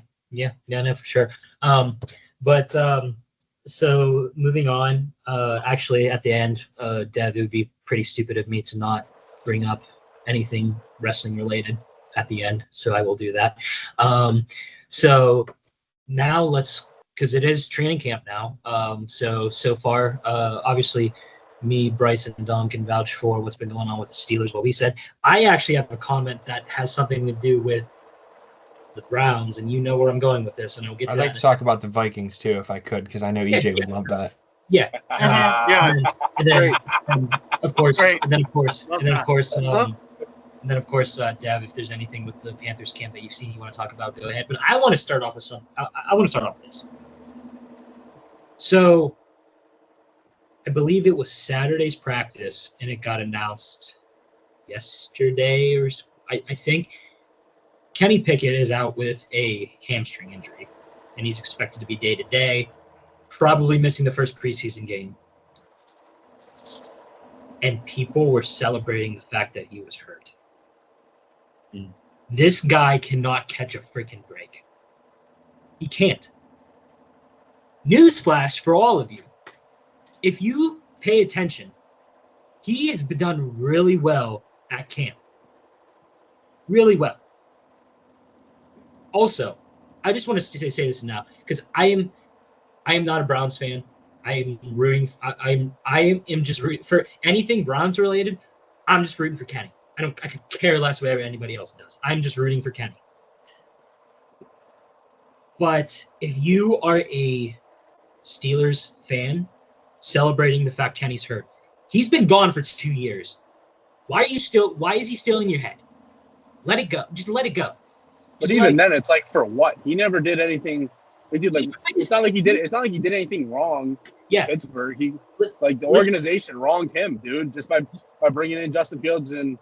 no, for sure. But So moving on, actually at the end, Dev, it would be pretty stupid of me to not bring up anything wrestling related at the end, so I will do that. So now because it is training camp now. So far, obviously, me, Bryce, and Dom can vouch for what's been going on with the Steelers. What we said. I actually have a comment that has something to do with the Browns, and you know where I'm going with this, and I'll get to I'd that. like to talk about the Vikings too, if I could, because I know EJ would love that. Yeah. Yeah. And of course, Great. and then of course, Love and then of that. course, Huh? and then of course, Dev, if there's anything with the Panthers camp that you've seen you want to talk about, go ahead. But I want to start off with some. I want to start off with this. So, I believe it was Saturday's practice, and it got announced yesterday, or I think Kenny Pickett is out with a hamstring injury, and he's expected to be day to day, probably missing the first preseason game. And people were celebrating the fact that he was hurt. This guy cannot catch a freaking break. He can't. Newsflash for all of you. If you pay attention, he has been done really well at camp. Really well. Also, I just want to say this now because I am not a Browns fan. I am rooting. I am just rooting for anything Browns related. I'm just rooting for Kenny. I could care less whatever anybody else does. I'm just rooting for Kenny. But if you are a Steelers fan celebrating the fact Kenny's hurt, he's been gone for 2 years. Why is he still in your head? Let it go. Just let it go. But even then, it's like for what? He never did anything. Dude, like it's not like he did. It's not like he did anything wrong. Yeah, Pittsburgh. The organization wronged him, dude, just by bringing in Justin Fields and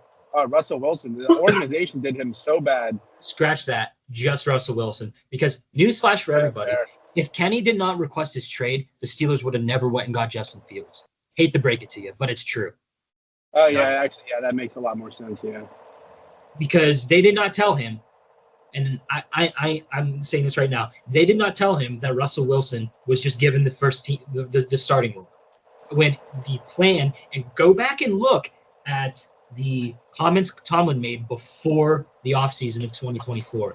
Russell Wilson. The organization did him so bad. Scratch that. Just Russell Wilson. Because newsflash for everybody: if Kenny did not request his trade, the Steelers would have never went and got Justin Fields. Hate to break it to you, but it's true. Oh yeah, actually, yeah, that makes a lot more sense. Yeah. Because they did not tell him. And I'm saying this right now. They did not tell him that Russell Wilson was just given the first team, the starting role. When the plan, and go back and look at the comments Tomlin made before the offseason of 2024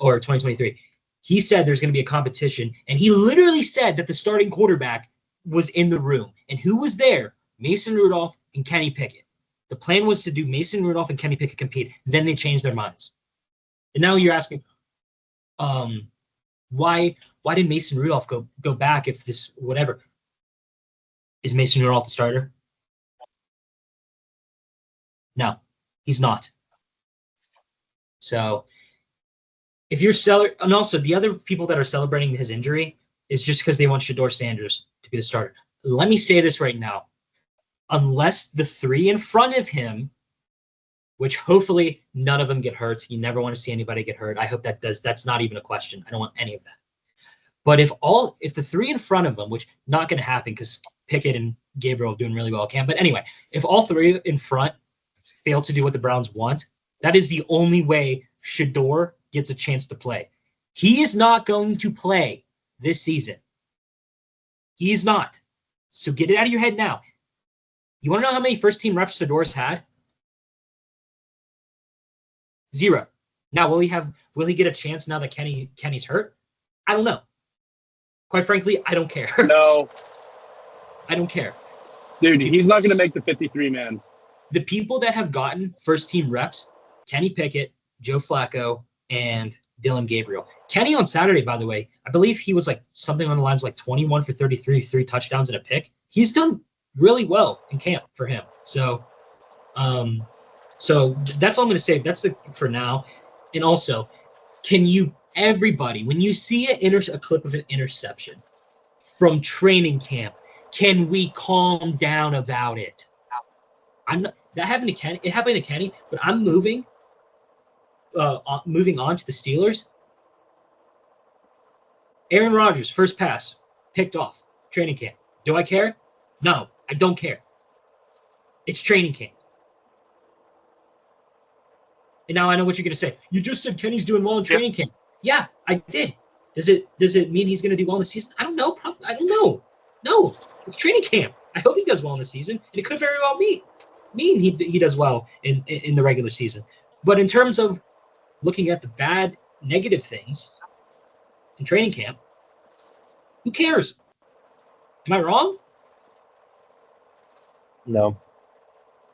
or 2023. He said there's going to be a competition, and he literally said that the starting quarterback was in the room. And who was there? Mason Rudolph and Kenny Pickett. The plan was to do Mason Rudolph and Kenny Pickett compete. Then they changed their minds. And now you're asking, why did Mason Rudolph go back if this whatever? Is Mason Rudolph the starter? No, he's not. So if you're and also the other people that are celebrating his injury is just because they want Shedeur Sanders to be the starter. Let me say this right now. Unless the three in front of him, which hopefully none of them get hurt. You never want to see anybody get hurt. I hope that's not even a question. I don't want any of that. But if the three in front of them, which not going to happen because Pickett and Gabriel are doing really well at camp. But anyway, if all three in front fail to do what the Browns want, that is the only way Shedeur gets a chance to play. He is not going to play this season. He is not. So get it out of your head now. You want to know how many first-team reps Shedeur's had? 0. Now, will he get a chance now that Kenny's hurt? I don't know. Quite frankly, I don't care. No. I don't care. Dude, he's not going to make the 53 man. The people that have gotten first-team reps, Kenny Pickett, Joe Flacco, and Dylan Gabriel. Kenny on Saturday, by the way, I believe he was like something on the lines like 21 for 33, 3 touchdowns and a pick. He's done really well in camp for him. So that's all I'm going to say. That's for now. And also, everybody, when you see a clip of an interception from training camp, can we calm down about it? That happened to Kenny. It happened to Kenny, but I'm moving on to the Steelers. Aaron Rodgers, first pass, picked off, training camp. Do I care? No, I don't care. It's training camp. And now I know what you're going to say. You just said Kenny's doing well in training camp. Yeah, I did. Does it mean he's going to do well in the season? I don't know. I don't know. No, it's training camp. I hope he does well in the season, and it could very well mean he does well in the regular season. But in terms of looking at the bad, negative things in training camp, who cares? Am I wrong? No.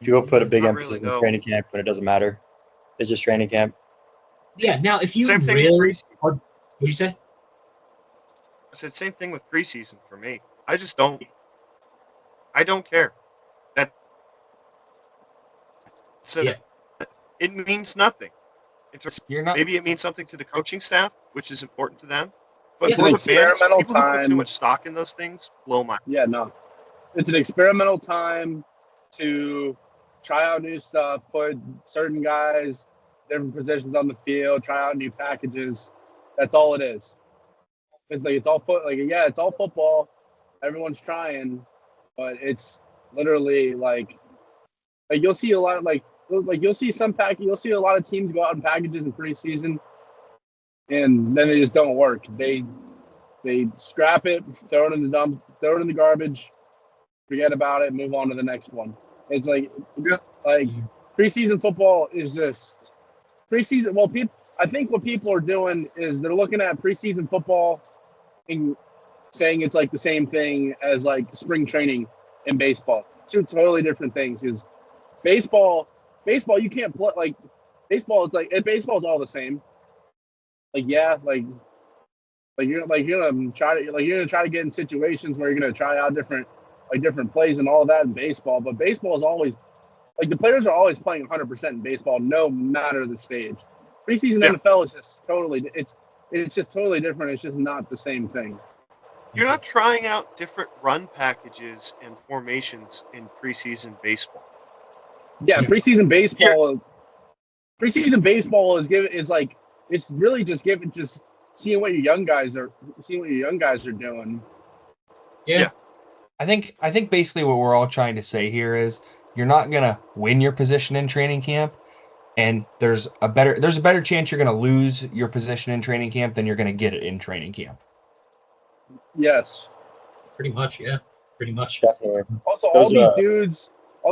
People put a big Not emphasis really, on no. training camp when it doesn't matter. It's just training camp. Yeah. Now, if you Same thing really, with preseason. what'd you say? I said same thing with preseason for me. I just don't. I don't care. That. So Yeah. it means nothing. You're not. Maybe it means something to the coaching staff, which is important to them. But It's for an the fans, experimental people who put time. too much stock in those things blow my. Yeah, no. It's an experimental time to try out new stuff, put certain guys, different positions on the field, try out new packages. That's all it is. It's all it's all football. Everyone's trying, but it's literally like you'll see a lot of you'll see you'll see a lot of teams go out in packages in preseason, and then they just don't work. They scrap it, throw it in the dump, throw it in the garbage, forget about it, move on to the next one. It's like preseason football is just preseason. Well, I think what people are doing is they're looking at preseason football and saying it's like the same thing as like spring training in baseball. Two totally different things. Because baseball you can't play like baseball. Baseball is all the same. You're gonna try to get in situations where you're gonna try out different plays and all of that in baseball. But baseball is always the players are always playing 100% in baseball, no matter the stage. Preseason NFL is just totally it's just totally different. It's just not the same thing. You're not trying out different run packages and formations in preseason baseball. Yeah, preseason baseball it's really just seeing what your young guys are doing. Yeah. I think basically what we're all trying to say here is you're not gonna win your position in training camp, and there's a better chance you're gonna lose your position in training camp than you're gonna get it in training camp. Yes. Pretty much. Yeah. Pretty much. Definitely. Also, all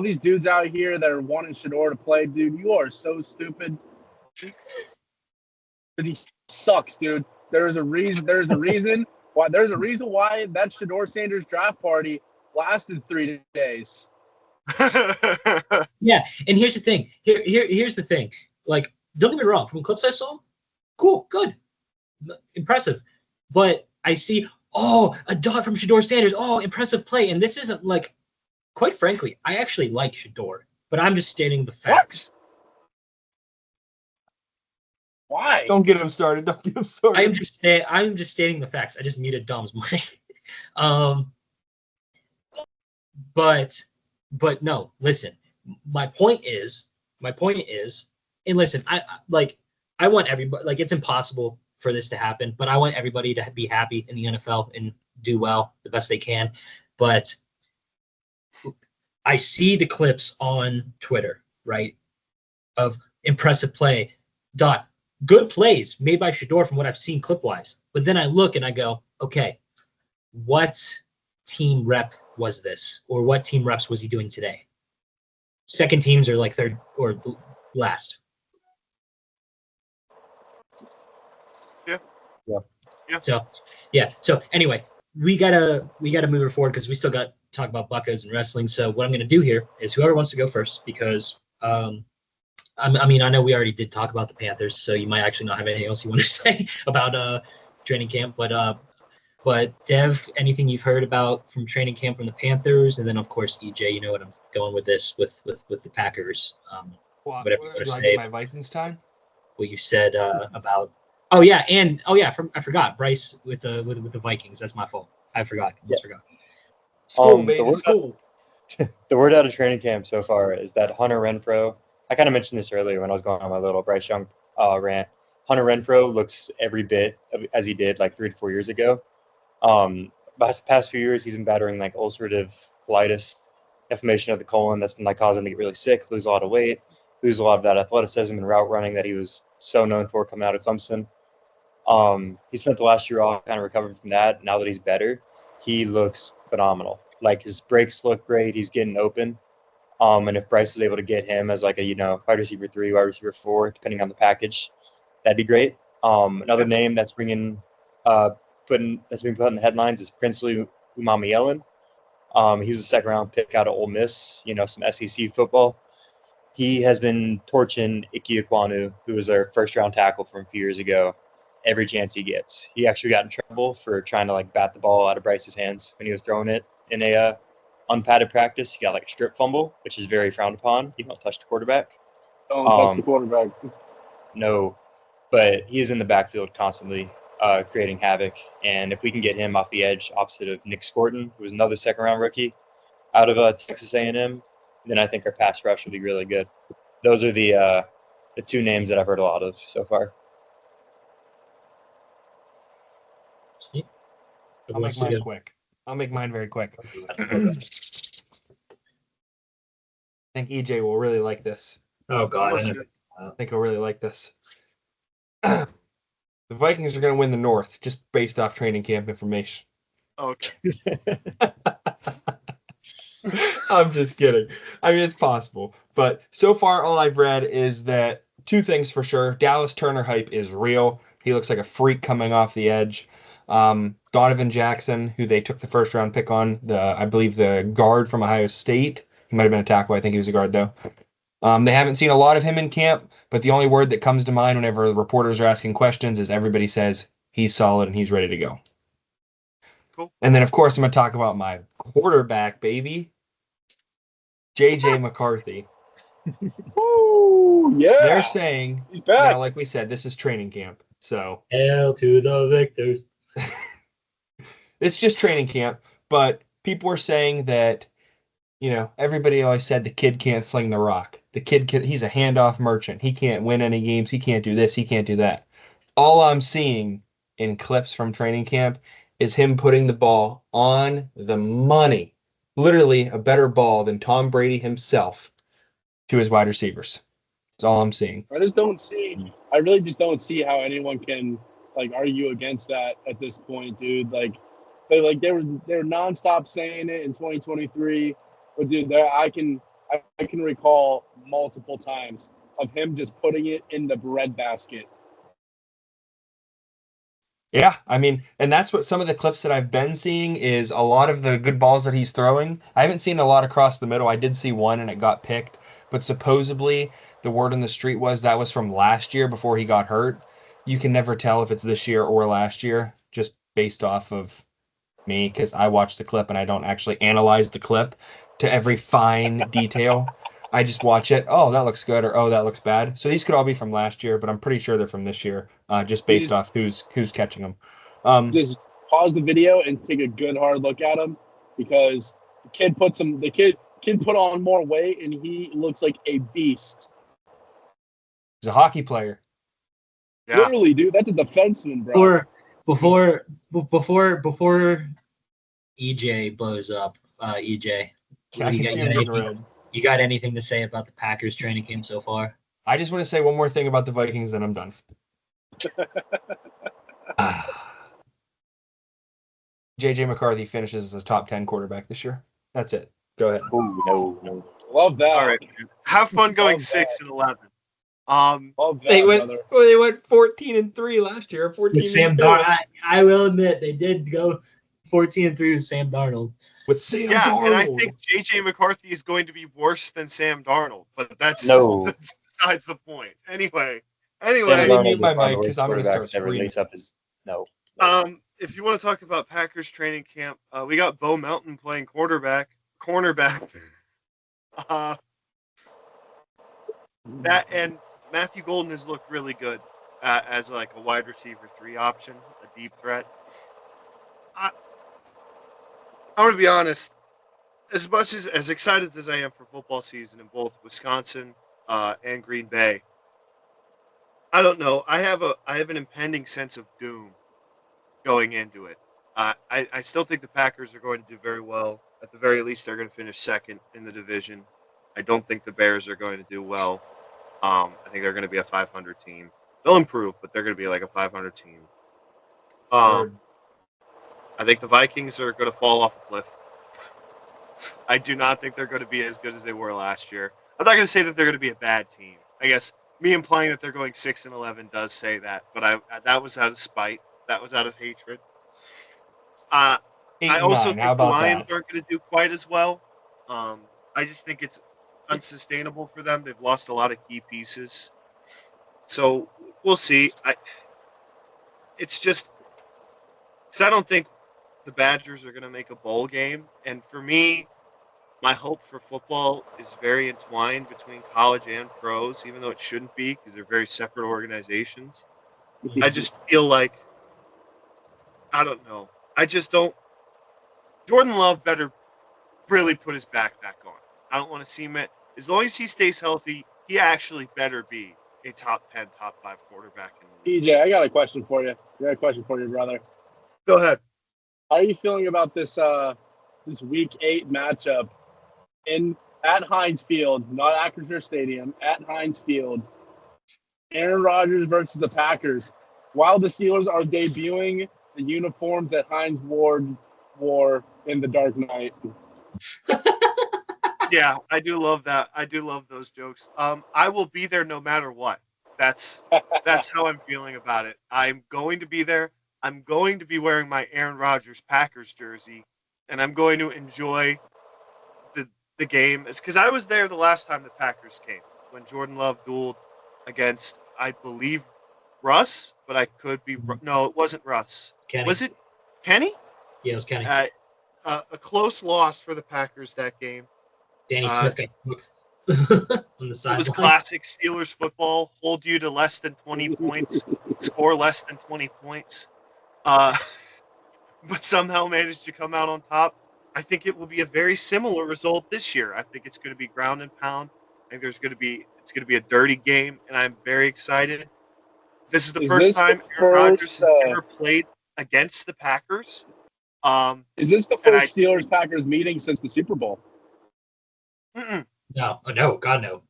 these dudes out here that are wanting Shador to play, dude, you are so stupid. Because he sucks, dude. There's a reason why that Shador Sanders draft party lasted 3 days. Yeah, and here's the thing. Here's the thing. Like, don't get me wrong. From clips I saw, cool, good, impressive. But I see, a dot from Shador Sanders. Oh, impressive play. And this isn't quite frankly, I actually like Shador, but I'm just stating the facts. Why? Don't get him started. I'm just stating the facts. I just muted Dom's mic. But no, listen. My point is, and listen, I want everybody, it's impossible for this to happen, but I want everybody to be happy in the NFL and do well the best they can. But I see the clips on Twitter, right, of impressive play, good plays made by Shador from what I've seen clip-wise. But then I look and I go, okay, what team rep was this? Or what team reps was he doing today? Second teams are third or last. Yeah. So anyway, we gotta move it forward because we still got to talk about Buccos and wrestling. So what I'm gonna do here is whoever wants to go first, because I know we already did talk about the Panthers, so you might actually not have anything else you want to say about training camp. But Dev, anything you've heard about from training camp from the Panthers, and then of course EJ, you know what I'm going with this with the Packers. Whatever you want to say. My Vikings time. What you said about. I forgot Bryce with the Vikings. That's my fault. I forgot. School, The baby, word- school. The word out of training camp so far is that Hunter Renfrow, I kind of mentioned this earlier when I was going on my little Bryce Young rant. Hunter Renfrow looks every bit as he did 3 to 4 years ago. Past few years, he's been battering ulcerative colitis, inflammation of the colon that's been causing him to get really sick, lose a lot of weight, lose a lot of that athleticism and route running that he was so known for coming out of Clemson. He spent the last year off kind of recovering from that. Now that he's better, he looks phenomenal. Like his breaks look great. He's getting open. And if Bryce was able to get him as like a wide receiver 3, wide receiver 4, depending on the package, that'd be great. Another name that's being put in the headlines is Princely Umamielen. He was a second-round pick out of Ole Miss, some SEC football. He has been torching Ike Ekwonu, who was our first-round tackle from a few years ago, every chance he gets. He actually got in trouble for trying to bat the ball out of Bryce's hands when he was throwing it in a unpadded practice. He got a strip fumble, which is very frowned upon. You don't touch the quarterback. Don't touch the quarterback. No, but he is in the backfield constantly creating havoc. And if we can get him off the edge opposite of Nick Scorton, who was another second-round rookie out of Texas A&M, then I think our pass rush will be really good. Those are the 2 names that I've heard a lot of so far. I'll make mine quick. I'll make mine very quick. I think EJ will really like this. Oh God, I think he'll really like this. The Vikings are going to win the North just based off training camp information. Okay. I'm just kidding. I mean, it's possible. But so far, all I've read is that 2 things for sure. Dallas Turner hype is real. He looks like a freak coming off the edge. Donovan Jackson, who they took the first-round pick on, I believe the guard from Ohio State. He might have been a tackle. I think he was a guard, though. They haven't seen a lot of him in camp, but the only word that comes to mind whenever the reporters are asking questions is everybody says he's solid and he's ready to go. Cool. And then, of course, I'm going to talk about my quarterback, baby. J.J. McCarthy. Woo, yeah. They're saying, he's back. now, like we said, this is training camp. So Hail to the victors. it's just training camp. But people are saying that, everybody always said the kid can't sling the rock. He's a handoff merchant. He can't win any games. He can't do this. He can't do that. All I'm seeing in clips from training camp is him putting the ball on the money. Literally a better ball than Tom Brady himself to his wide receivers. That's all I'm seeing. I really just don't see how anyone can argue against that at this point, dude. They were nonstop saying it in 2023, but dude, I can recall multiple times of him just putting it in the breadbasket. Yeah, I mean, and that's what some of the clips that I've been seeing is a lot of the good balls that he's throwing. I haven't seen a lot across the middle. I did see one and it got picked, but supposedly the word on the street was that was from last year before he got hurt. You can never tell if it's this year or last year just based off of me because I watch the clip and I don't actually analyze the clip to every fine detail. I just watch it. Oh, that looks good, or oh, that looks bad. So these could all be from last year, but I'm pretty sure they're from this year, just based off who's catching them. Just pause the video and take a good hard look at him because the kid put on more weight and he looks like a beast. He's a hockey player. Yeah. Literally, dude, that's a defenseman, bro. Or before EJ blows up, EJ. I can see him getting red. You got anything to say about the Packers training camp so far? I just want to say one more thing about the Vikings, then I'm done. J.J. McCarthy finishes as a top 10 quarterback this year. That's it. Go ahead. Oh, no. Love that. All right. Have fun going 6-11. Love that, They went brother. 14-3 last year. 14-2 I will admit they did go 14-3 with Sam Darnold. with Sam Yeah, Darnold. and I think J.J. McCarthy is going to be worse than Sam Darnold, but that's besides the point. Anyway, Sam Darnold Darnold mute is my one of mic the 'cause I'm gonna worst start quarterbacks ever screaming. lace up his no. if you want to talk about Packers training camp, we got Bo Melton playing cornerback. That and Matthew Golden has looked really good as a wide receiver 3 option, a deep threat. I'm going to be honest. As much as excited as I am for football season in both Wisconsin and Green Bay, I don't know. I have an impending sense of doom going into it. I still think the Packers are going to do very well. At the very least, they're going to finish second in the division. I don't think the Bears are going to do well. I think they're going to be a 500 team. They'll improve, but they're going to be like a 500 team. I think the Vikings are going to fall off a cliff. I do not think they're going to be as good as they were last year. I'm not going to say that they're going to be a bad team. I guess me implying that they're going 6-11 does say that, but that was out of spite. That was out of hatred. 8 I and also 9. think How the about Lions that? aren't going to do quite as well. I just think it's unsustainable for them. They've lost a lot of key pieces. So we'll see. It's just because I don't think the Badgers are going to make a bowl game. And for me, my hope for football is very entwined between college and pros, even though it shouldn't be because they're very separate organizations. I just feel like, I don't know. I just don't. Jordan Love better really put his back on. I don't want to see him at. As long as he stays healthy, he actually better be a top 10, top 5 quarterback in the league. EJ, I got a question for you. I got a question for you, brother. Go ahead. How are you feeling about this this Week 8 matchup at Heinz Field, not Acrisure Stadium, at Heinz Field? Aaron Rodgers versus the Packers. While the Steelers are debuting the uniforms that Heinz wore in the Dark Knight. Yeah, I do love that. I do love those jokes. I will be there no matter what. That's how I'm feeling about it. I'm going to be there. I'm going to be wearing my Aaron Rodgers Packers jersey, and I'm going to enjoy the game. It's because I was there the last time the Packers came when Jordan Love dueled against, I believe, Russ, but I could be no, it wasn't Russ. Kenny. Was it Kenny? Yeah, it was Kenny. A close loss for the Packers that game. Danny Smith got hooked on the sideline. It was classic Steelers football. Hold you to less than 20 points, score less than 20 points, but somehow managed to come out on top. I think it will be a very similar result this year. I think it's going to be ground and pound. I think it's going to be a dirty game, and I'm very excited. This is the first time Aaron Rodgers has ever played against the Packers. Is this the first Steelers-Packers meeting since the Super Bowl? No, God, no.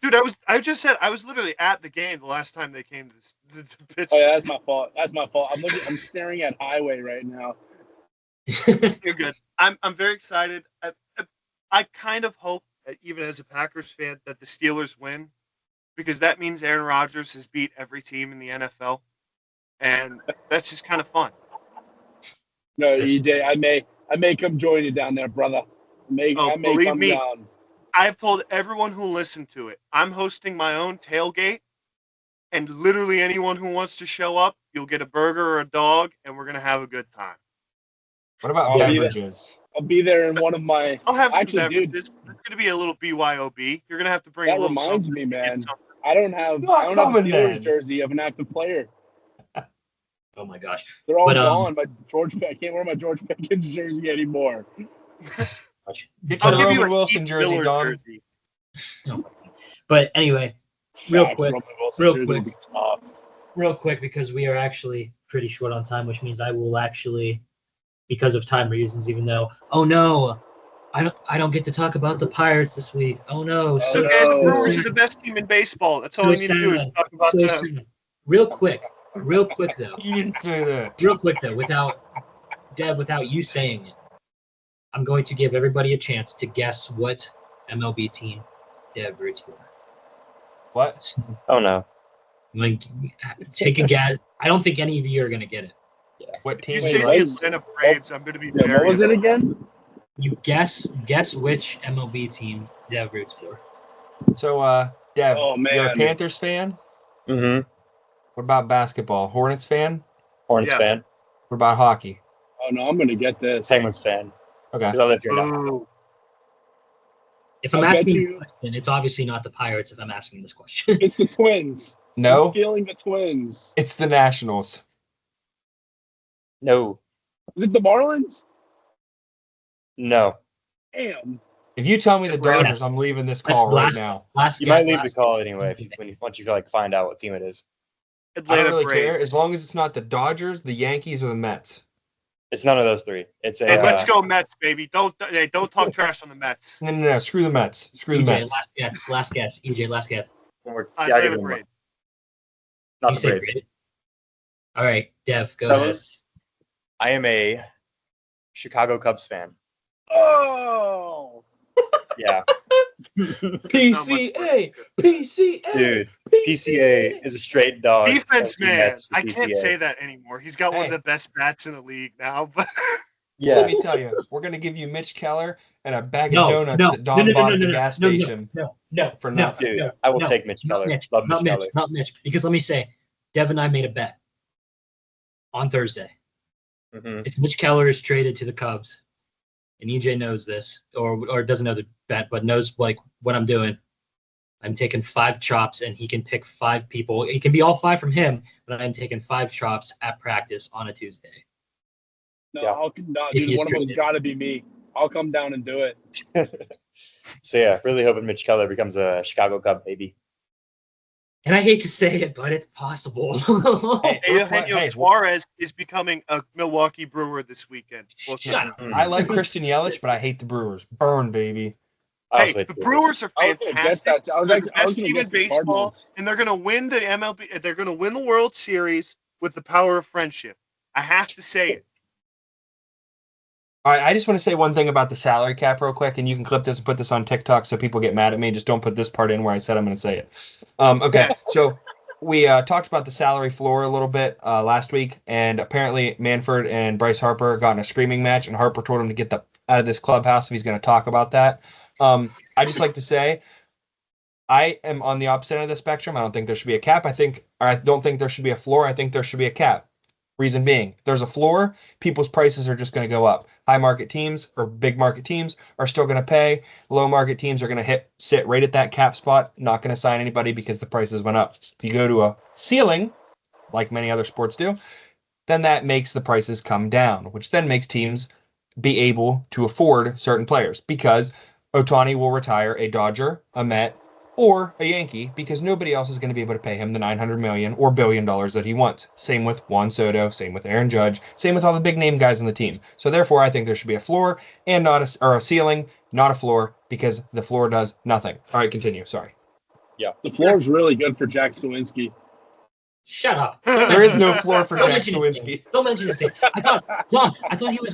Dude, I just said I was literally at the game the last time they came to Pittsburgh. Oh yeah, that's my fault. I'm staring at highway right now. You're good. I'm very excited. I kind of hope, even as a Packers fan, that the Steelers win, because that means Aaron Rodgers has beat every team in the NFL, and that's just kind of fun. No, EJ, I may come join you down there, brother. I may believe come me, down. I've told everyone who listened to it, I'm hosting my own tailgate, and literally anyone who wants to show up, you'll get a burger or a dog, and we're gonna have a good time. What about beverages? I'll be there in one of my. I'll have actually, some dude. It's gonna be a little BYOB. You're gonna have to bring That a little. reminds me, man. something. I don't have a Steelers jersey of an active player. Oh my gosh, they're all gone. I can't wear my George Pickens jersey anymore. Get your Roman Wilson jersey, Don. But anyway, real quick, because we are actually pretty short on time, which means I will actually, because of time reasons, even though, oh no, I don't get to talk about the Pirates this week. Oh no, so okay, the Brewers are the best team in baseball. That's all we need to do is talk about them. Real quick though. You didn't say that. Real quick though, without you saying it, I'm going to give everybody a chance to guess what MLB team Dev roots for. What? Oh no. Take a guess. I don't think any of you are going to get it. Yeah. What team? You say the Atlanta Braves. I'm going to be very. What was it again? You guess which MLB team Dev roots for. So, Dev, you're a Panthers fan? Mm-hmm. What about basketball? Hornets fan? Hornets fan. What about hockey? Oh no, I'm going to get this. Penguins fan. Okay. I live here now. If I'm asking you a question, it's obviously not the Pirates if I'm asking this question. It's the Twins. No. I'm feeling the Twins. It's the Nationals. No. Is it the Marlins? No. Damn. If you tell me the Dodgers, I'm leaving this call right now. You might leave the call anyway once you find out what team it is. Atlanta I don't really Braves. care as long as it's not the Dodgers, the Yankees, or the Mets. It's none of those three. It's Hey, let's go Mets, baby. Don't talk trash on the Mets. No. Screw the Mets. Screw the Mets. Last guess. EJ, last guess. Atlanta Braves. Not the Braves. All right, Dev, go ahead. I am a Chicago Cubs fan. Oh, Yeah, PCA, PCA, dude. PCA is a straight dog. Defense of the man. Mets for I can't PCA. say that anymore. He's got one of Hey. the best bats in the league now. But Yeah, Let me tell you, we're gonna give you Mitch Keller and a bag of No, donuts no, that no, Don no, bought no, at the no, gas no, station. no, For no, nothing. dude. no, I will no, take Mitch not Keller. Mitch, Love not Mitch Mitch, Keller. not Mitch. Because let me say, Dev and I made a bet on Thursday. Mhm. If Mitch Keller is traded to the Cubs, and EJ knows this, or doesn't know the bet, but knows like what I'm doing, I'm taking 5 chops, and he can pick 5 people. It can be all 5 from him, but I'm taking 5 chops at practice on a Tuesday. no, Yeah. no, If dude, he's one of them's traded. got to be me. I'll come down and do it. So yeah, really hoping Mitch Keller becomes a Chicago Cub, baby. And I hate to say it, but it's possible. Hey, Eugenio hey, Suarez is becoming a Milwaukee Brewer this weekend. Look Shut up. up. I like Christian Yelich, but I hate the Brewers. Burn, baby. I Hey, also hate the the Brewers are I was gonna guess fantastic. that. I was They're the actually- I was best gonna team in guess the baseball, Cardinals. and they're going to win the MLB. They're going to win the World Series with the power of friendship. I have to say it. All right, I just want to say one thing about the salary cap real quick, and you can clip this and put this on TikTok so people get mad at me. Just don't put this part in where I said I'm going to say it. Okay, so we talked about the salary floor a little bit last week, and apparently Manfred and Bryce Harper got in a screaming match, and Harper told him to get out of this clubhouse if he's going to talk about that. I just like to say I am on the opposite end of the spectrum. I don't think there should be a cap. I don't think there should be a floor. I think there should be a cap. Reason being, if there's a floor, people's prices are just going to go up. High market teams or big market teams are still going to pay. Low market teams are going to sit right at that cap spot, not going to sign anybody because the prices went up. If you go to a ceiling, like many other sports do, then that makes the prices come down, which then makes teams be able to afford certain players because Ohtani will retire a Dodger, a Met, or a Yankee because nobody else is going to be able to pay him the $900 million or $1 billion that he wants. Same with Juan Soto, same with Aaron Judge, same with all the big name guys on the team. So therefore, I think there should be a floor and not a ceiling, not a floor, because the floor does nothing. All right, continue. Sorry. The floor is really good for Jack Sawinski. Shut up. There is no floor for Don't Jack mention his name. Sawinski. Don't mention his name. I thought he was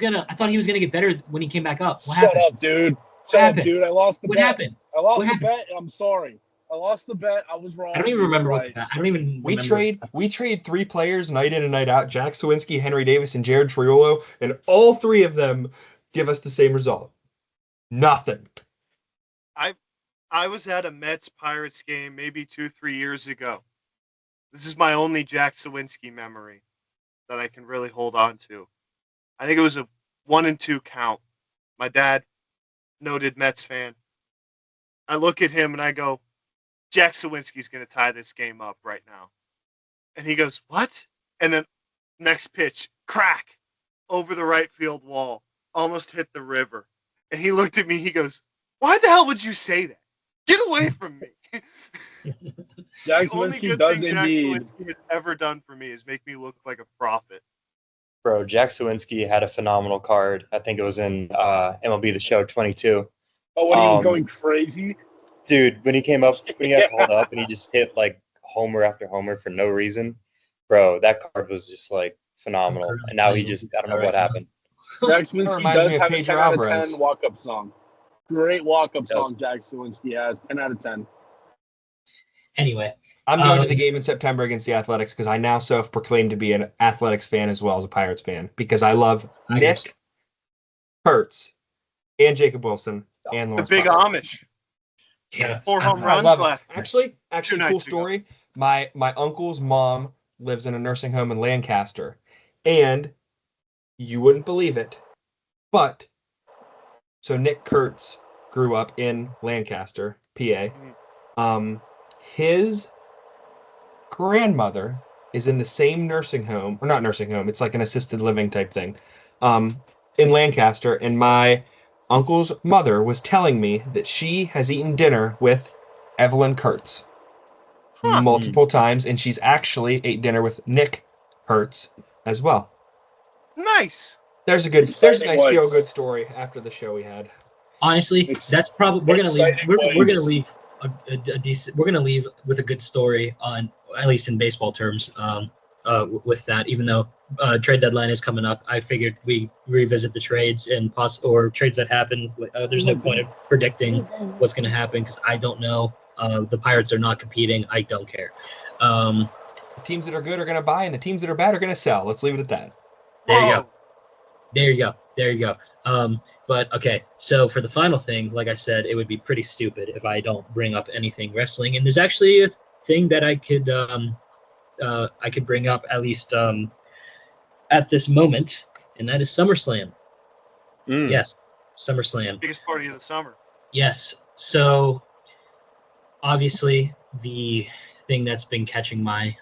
gonna get better when he came back up. What Shut happened? up, dude. What Shut up, happened? dude. I lost the What bet. happened? I lost What the happened? bet. I'm sorry. I lost the bet. I was wrong. I don't even You were remember what right. I don't even remember. We trade 3 players night in and night out: Jack Sawinski, Henry Davis, and Jared Triolo, and all 3 of them give us the same result. Nothing. I was at a Mets Pirates game maybe 2-3 years ago. This is my only Jack Sawinski memory that I can really hold on to. I think it was a 1-2 count. My dad, noted Mets fan. I look at him and I go, Jack Sawinski's going to tie this game up right now. And he goes, what? And then next pitch, crack, over the right field wall, almost hit the river. And he looked at me, he goes, why the hell would you say that? Get away from me. Jack The only Sawinski good does thing Jack indeed. Sawinski has ever done for me is make me look like a prophet. Bro, Jack Sawinski had a phenomenal card. I think it was in MLB The Show 22. Oh, when he was Um, going crazy. Dude, when he came up, when he got called up and he just hit like homer after homer for no reason, bro, that card was just like phenomenal. And now he just, I don't know what happened. Jack Sawinski reminds does me of have a Pedro 10 out of Alvarez. 10 walk-up song. Great walk-up Does. song Jack Sawinski has. 10 out of 10. Anyway, I'm going to the game in September against the Athletics because I now self-proclaim to be an Athletics fan as well as a Pirates fan because I love Nick, Kurtz, and Jacob Wilson and The Lawrence big Butler. Amish. yeah, 4 home I runs love it. left. Actually, 2 cool nights ago. story. My uncle's mom lives in a nursing home in Lancaster, and you wouldn't believe it, but so Nick Kurtz grew up in Lancaster, PA. His grandmother is in the same nursing home, or not nursing home, it's like an assisted living type thing, in Lancaster, and my uncle's mother was telling me that she has eaten dinner with Evelyn Kurtz multiple times, and she's actually ate dinner with Nick Kurtz as well. Nice. There's a nice Exciting ones. feel-good story after the show we had. honestly, Ex- that's probably we're gonna leave. exciting We're gonna points. leave a decent. We're gonna leave with a good story on at least in baseball terms. with that. Even though trade deadline is coming up, I figured we revisit the trades and or trades that happen. There's no point of predicting what's going to happen because I don't know. The Pirates are not competing. I don't care. The teams that are good are going to buy, and the teams that are bad are going to sell. Let's leave it at that. There you Whoa. go. There you go. But okay, so for the final thing, like I said, it would be pretty stupid if I don't bring up anything wrestling. And there's actually a thing that I could bring up at least at this moment, and that is SummerSlam. Yes, SummerSlam. Biggest party of the summer. Yes. So obviously the thing that's been catching my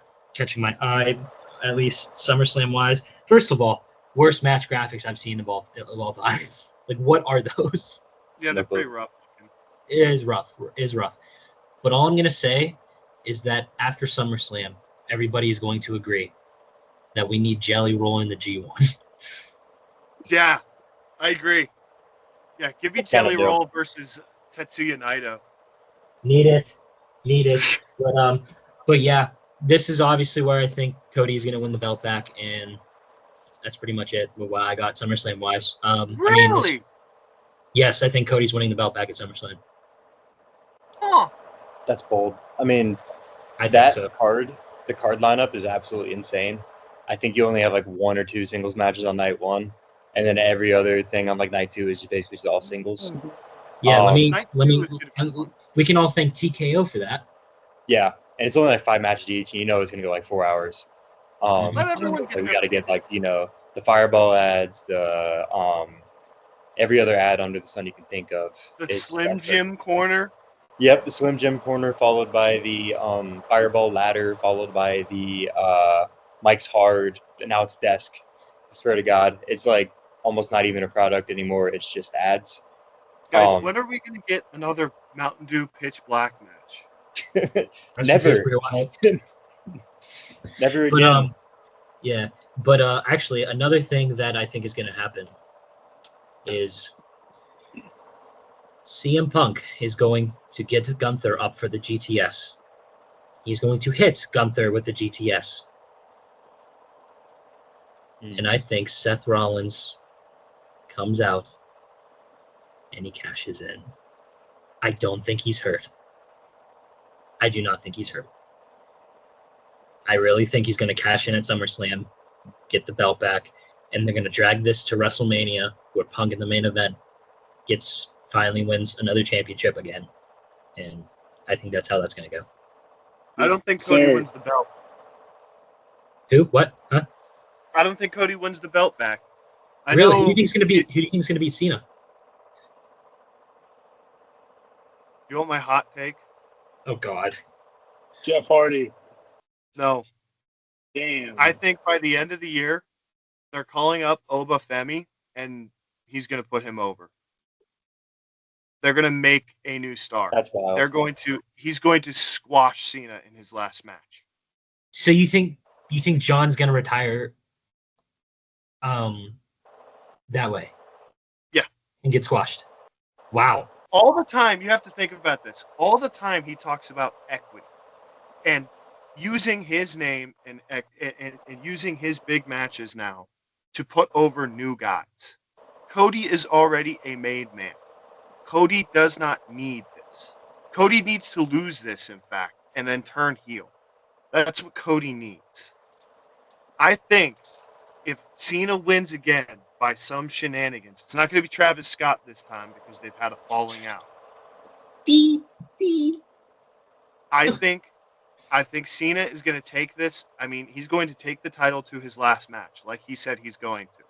eye, at least SummerSlam wise. First of all, worst match graphics I've seen of all time. Like, what are those? Yeah, they're pretty rough. It is rough. But all I'm gonna say is that after SummerSlam, everybody is going to agree that we need Jelly Roll in the G1. Yeah, I agree. Yeah, give me Jelly Roll versus Tetsuya Naito. Need it. But yeah, this is obviously where I think Cody is gonna win the belt back, and that's pretty much it. What I got SummerSlam wise. Really? Yes, I think Cody's winning the belt back at SummerSlam. Huh. That's bold. I mean, I think that so. the card lineup is absolutely insane. I think you only have like 1 or 2 singles matches on night 1, and then every other thing on like night 2 is just basically just all singles. Yeah, Night two is gonna be fun. we can all thank TKO for that. Yeah, and it's only like 5 matches each, and you know it's gonna go like 4 hours. Let everyone So get we their got to get like the Fireball ads, the every other ad under the sun you can think of. the It's Slim epic. Jim corner. Yep, the Slim Jim corner, followed by the Fireball ladder, followed by the Mike's Hard, and now it's Desk. I swear to God, it's like almost not even a product anymore. It's just ads. Guys, when are we going to get another Mountain Dew Pitch Black match? Rest in peace, Never. Bray Wyatt. Never But again. yeah. But actually, another thing that I think is going to happen is CM Punk is going to get Gunther up for the GTS. He's going to hit Gunther with the GTS. And I think Seth Rollins comes out and he cashes in. I don't think he's hurt. I do not think he's hurt. I really think he's going to cash in at SummerSlam, get the belt back, and they're going to drag this to WrestleMania, where Punk in the main event finally wins another championship again. And I think that's how that's going to go. I don't think Cody Sorry. wins the belt. Who? What? Huh? I don't think Cody wins the belt back. Really? Who do you think's going to beat Cena? You want my hot take? Oh God. Jeff Hardy. No. Damn. I think by the end of the year, they're calling up Oba Femi, and he's going to put him over. They're going to make a new star. That's wild. He's going to squash Cena in his last match. So you think John's going to retire that way? Yeah. And get squashed? Wow. All the time, you have to think about this. All the time he talks about equity and using his name and using his big matches now to put over new guys. Cody is already a made man. Cody does not need this. Cody needs to lose this, in fact, and then turn heel. That's what Cody needs. I think if Cena wins again by some shenanigans, it's not going to be Travis Scott this time because they've had a falling out. Beep, beep. I think Cena is going to take this. I mean, he's going to take the title to his last match, like he said he's going to.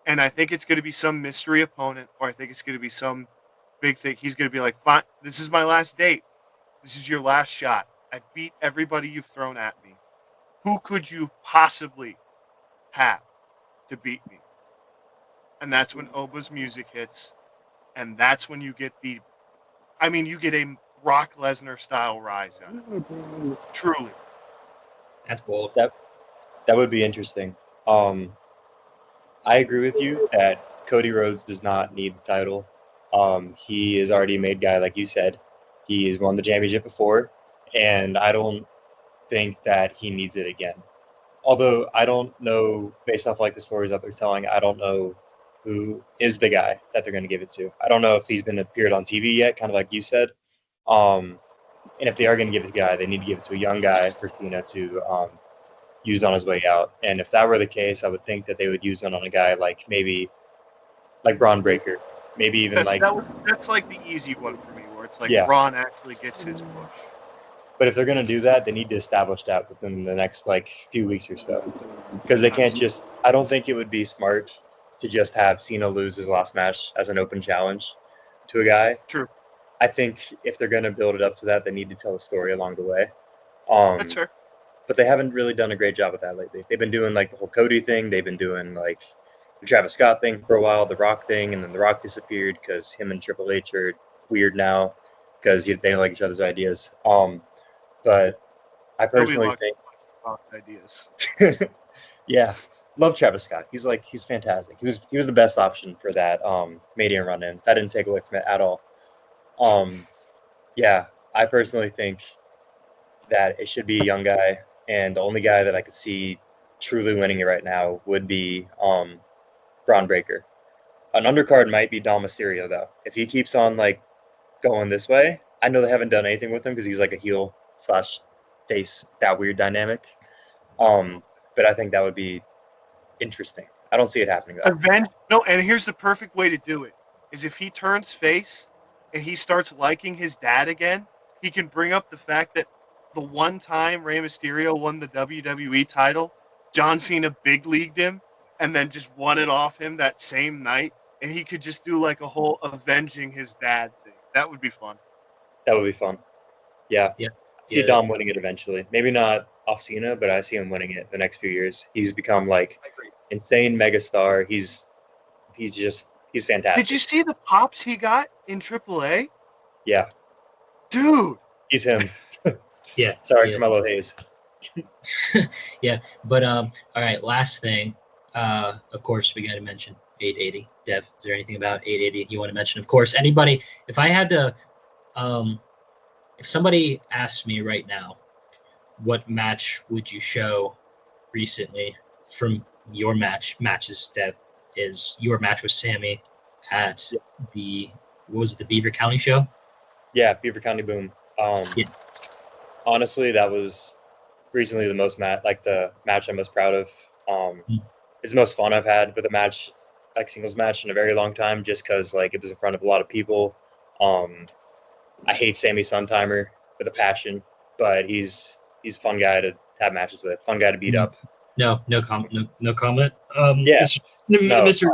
And I think it's going to be some mystery opponent, or I think it's going to be some big thing. He's going to be like, fine, this is my last date. This is your last shot. I beat everybody you've thrown at me. Who could you possibly have to beat me? And that's when Oba's music hits. And that's when you get you get a Brock Lesnar style rise out of it. Truly. That's bold. That would be interesting. I agree with you that Cody Rhodes does not need the title. He is already a made guy, like you said. He has won the championship before, and I don't think that he needs it again. Although I don't know, based off like the stories that they're telling, I don't know who is the guy that they're going to give it to. I don't know if he's been appeared on TV yet, kind of like you said. And if they are going to give it to a guy, they need to give it to a young guy for Cena to use on his way out. And if that were the case, I would think that they would use it on a guy like maybe like Braun Breaker, maybe even That's like the easy one for me, where it's like Yeah. Braun actually gets his push. But if they're going to do that, they need to establish that within the next like few weeks or so, because they can't just. I don't think it would be smart to just have Cena lose his last match as an open challenge to a guy. True. I think if they're going to build it up to that, they need to tell a story along the way. That's fair. But they haven't really done a great job with that lately. They've been doing like the whole Cody thing. They've been doing like the Travis Scott thing for a while, the Rock thing, and then the Rock disappeared because him and Triple H are weird now because they don't like each other's ideas. But I personally think, ideas. yeah, love Travis Scott. He's fantastic. He was the best option for that Mania run in. That didn't take away from it at all. Yeah, I personally think that it should be a young guy, and the only guy that I could see truly winning it right now would be Braun Breaker. An undercard might be Dom Mysterio though. If he keeps on like going this way, I know they haven't done anything with him because he's like a heel / face, that weird dynamic. But I think that would be interesting. I don't see it happening though. And here's the perfect way to do it is if he turns face and he starts liking his dad again, he can bring up the fact that the one time Rey Mysterio won the WWE title, John Cena big leagued him and then just won it off him that same night, and he could just do like a whole avenging his dad thing. That would be fun. That would be fun. Yeah. Yeah. See Dom winning it eventually. Maybe not off Cena, but I see him winning it the next few years. He's become like insane megastar. He's fantastic. Did you see the pops he got in AAA? Yeah. Dude. He's him. Yeah. Sorry, yeah. Carmelo Hayes. Yeah, but all right. Last thing, of course, we got to mention 880. Dev, is there anything about 880 you want to mention? Of course, anybody. If I had to, if somebody asked me right now, what match would you show recently from your matches, Dev, is your match with Sammy at the Beaver County show? Yeah, Beaver County Boom. Yeah. Honestly, that was recently the match I'm most proud of. It's the most fun I've had with a match, like singles match, in a very long time, just because like it was in front of a lot of people. I hate Sammy Suntimer with a passion, but he's a fun guy to have matches with, fun guy to beat up. No comment. No comment. Yeah. Mr.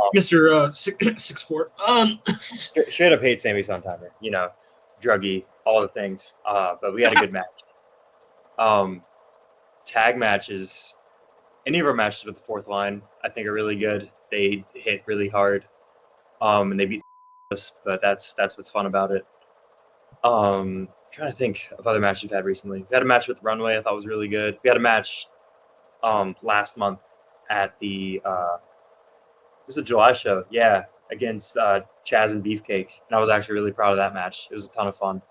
6'4". Straight up hate Sammy Suntimer. Druggy, all the things. But we had a good match. Tag matches, any of our matches with the fourth line, I think are really good. They hit really hard, and they beat us. But that's what's fun about it. Trying to think of other matches we've had recently. We had a match with Runway I thought was really good. We had a match last month at the it was a July show, yeah, against Chaz and Beefcake, and I was actually really proud of that match. It was a ton of fun.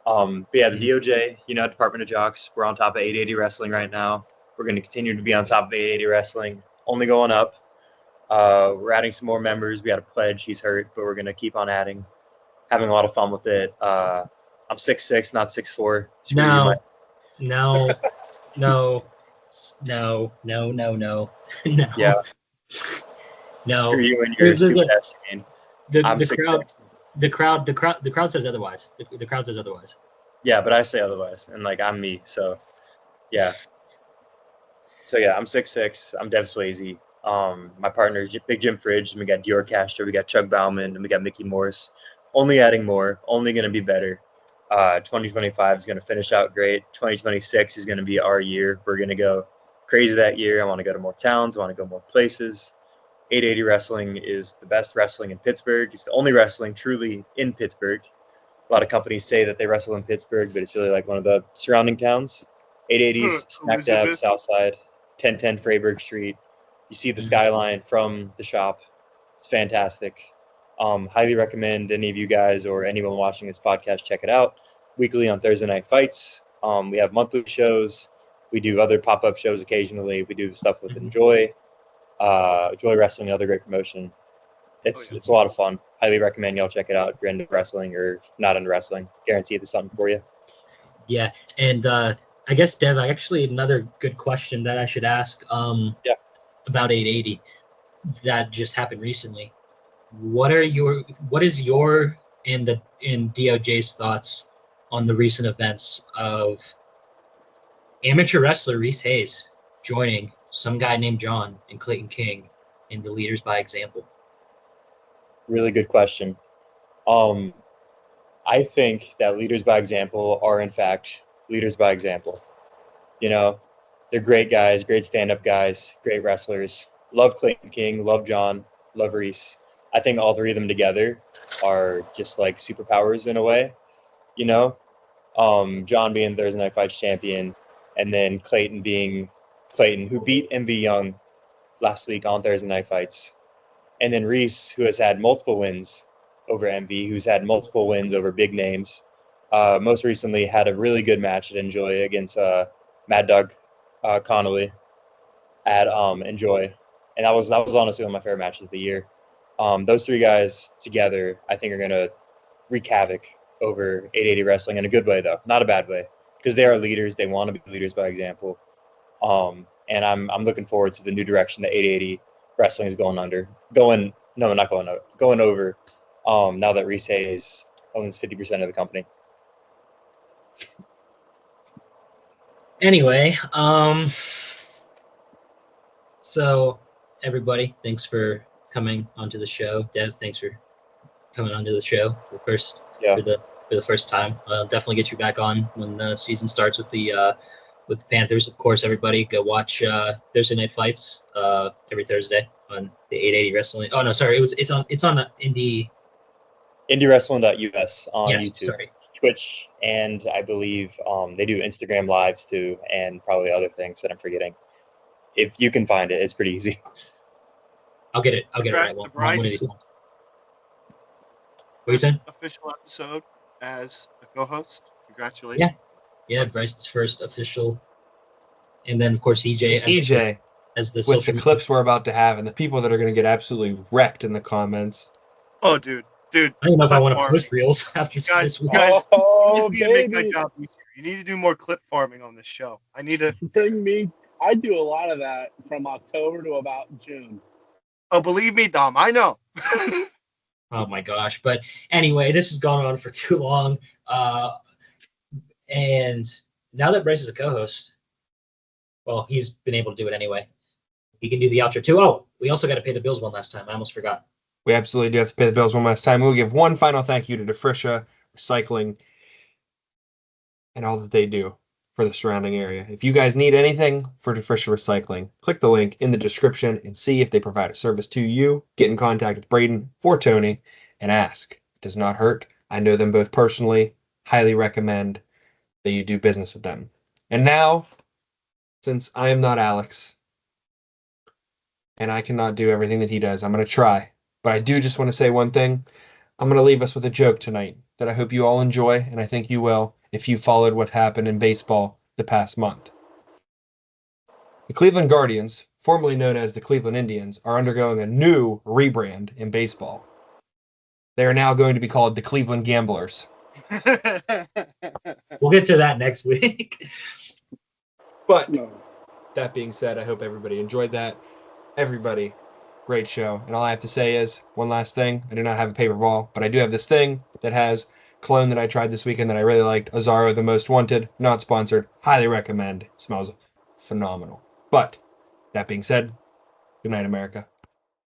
But yeah, the DOJ, Department of Jocks, we're on top of 880 Wrestling right now. We're going to continue to be on top of 880 Wrestling, only going up. We're adding some more members. We had a pledge. He's hurt, but we're going to keep on adding. Having a lot of fun with it. I'm 6'6", not 6'4". No. Yeah. No. Screw you and your stupid ass chain. The crowd says otherwise. The crowd says otherwise. Yeah, but I say otherwise, and like I'm me, so yeah. So yeah, I'm 6'6". I'm Dev Swayze. My partner is Big Jim Fridge, and we got Dior Castro, we got Chuck Bauman, and we got Mickey Morris. Only adding more, only going to be better. 2025 is going to finish out great. 2026 is going to be our year. We're going to go crazy that year. I want to go to more towns. I want to go more places. 880 Wrestling is the best wrestling in Pittsburgh. It's the only wrestling truly in Pittsburgh. A lot of companies say that they wrestle in Pittsburgh, but it's really like one of the surrounding towns. 880's smack dab south side, 1010 Freyberg Street. You see the skyline from the shop. It's fantastic. Highly recommend any of you guys or anyone watching this podcast check it out. Weekly on Thursday Night Fights. We have monthly shows. We do other pop-up shows occasionally. We do stuff with Enjoy, Joy Wrestling, another great promotion. It's a lot of fun. Highly recommend y'all check it out if you're into wrestling or not into wrestling. Guarantee there's something for you. Yeah, and I guess Dev, actually another good question that I should ask. About 880 that just happened recently. What is your and DOJ's thoughts on the recent events of amateur wrestler Reese Hayes joining some guy named John and Clayton King in the Leaders by Example? Really good question. I think that Leaders by Example are, in fact, leaders by example. You know, they're great guys, great stand-up guys, great wrestlers. Love Clayton King, love John, love Reese. I think all three of them together are just like superpowers in a way, you know? John being Thursday Night Fights champion, and then Clayton being Clayton, who beat MV Young last week on Thursday Night Fights. And then Reese, who has had multiple wins over MV, who's had multiple wins over big names. Most recently had a really good match at Enjoy against Mad Dog Connolly at Enjoy. And that was honestly one of my favorite matches of the year. Those three guys together, I think, are going to wreak havoc over 880 wrestling in a good way, though, not a bad way, because they are leaders. They want to be leaders by example. And I'm looking forward to the new direction that 880 wrestling is going over. Now that Reese Hayes owns 50% of the company. Anyway, so everybody, thanks for coming onto the show. Dev, thanks for coming onto the show for the first time. I'll definitely get you back on when the season starts with the Panthers. Of course, everybody go watch Thursday Night Fights every Thursday on the 880 Wrestling. Oh no, sorry, it's on the IndieWrestling.us on YouTube. Sorry. Twitch, and I believe they do Instagram lives too, and probably other things that I'm forgetting. If you can find it, it's pretty easy. I'll get it right. The Bryce What are you saying? Official episode as a co-host. Congratulations. Yeah, Bryce's first official, and then of course EJ as the with social the clips we're about to have and the people that are going to get absolutely wrecked in the comments. Oh, dude. I don't know if I want to post reels after this week. Guys, Oh, you just need to make my baby. job easier. You need to do more clip farming on this show. I need to. Bring me. I do a lot of that from October to about June. Oh, believe me, Dom, I know. Oh my gosh. But anyway, this has gone on for too long. And now that Bryce is a co-host, well, he's been able to do it anyway. He can do the outro too. Oh, we also got to pay the bills one last time. I almost forgot. We absolutely do have to pay the bills one last time. We'll give one final thank you to Defrisha Recycling and all that they do for the surrounding area. If you guys need anything for Defrisha Recycling, click the link in the description and see if they provide a service to you. Get in contact with Braden or Tony and ask. It does not hurt. I know them both personally. Highly recommend that you do business with them. And now, since I am not Alex and I cannot do everything that he does, I'm going to try. But I do just want to say one thing. I'm going to leave us with a joke tonight that I hope you all enjoy, and I think you will if you followed what happened in baseball the past month. The Cleveland Guardians, formerly known as the Cleveland Indians, are undergoing a new rebrand in baseball. They are now going to be called the Cleveland Gamblers. We'll get to that next week. But No. that being said, I hope everybody enjoyed that. Everybody, great show. And all I have to say is one last thing. I do not have a paper ball, but I do have this thing that has cologne that I tried this weekend that I really liked. Azaro The Most Wanted, not sponsored. Highly recommend. It smells phenomenal. But that being said, good night, America.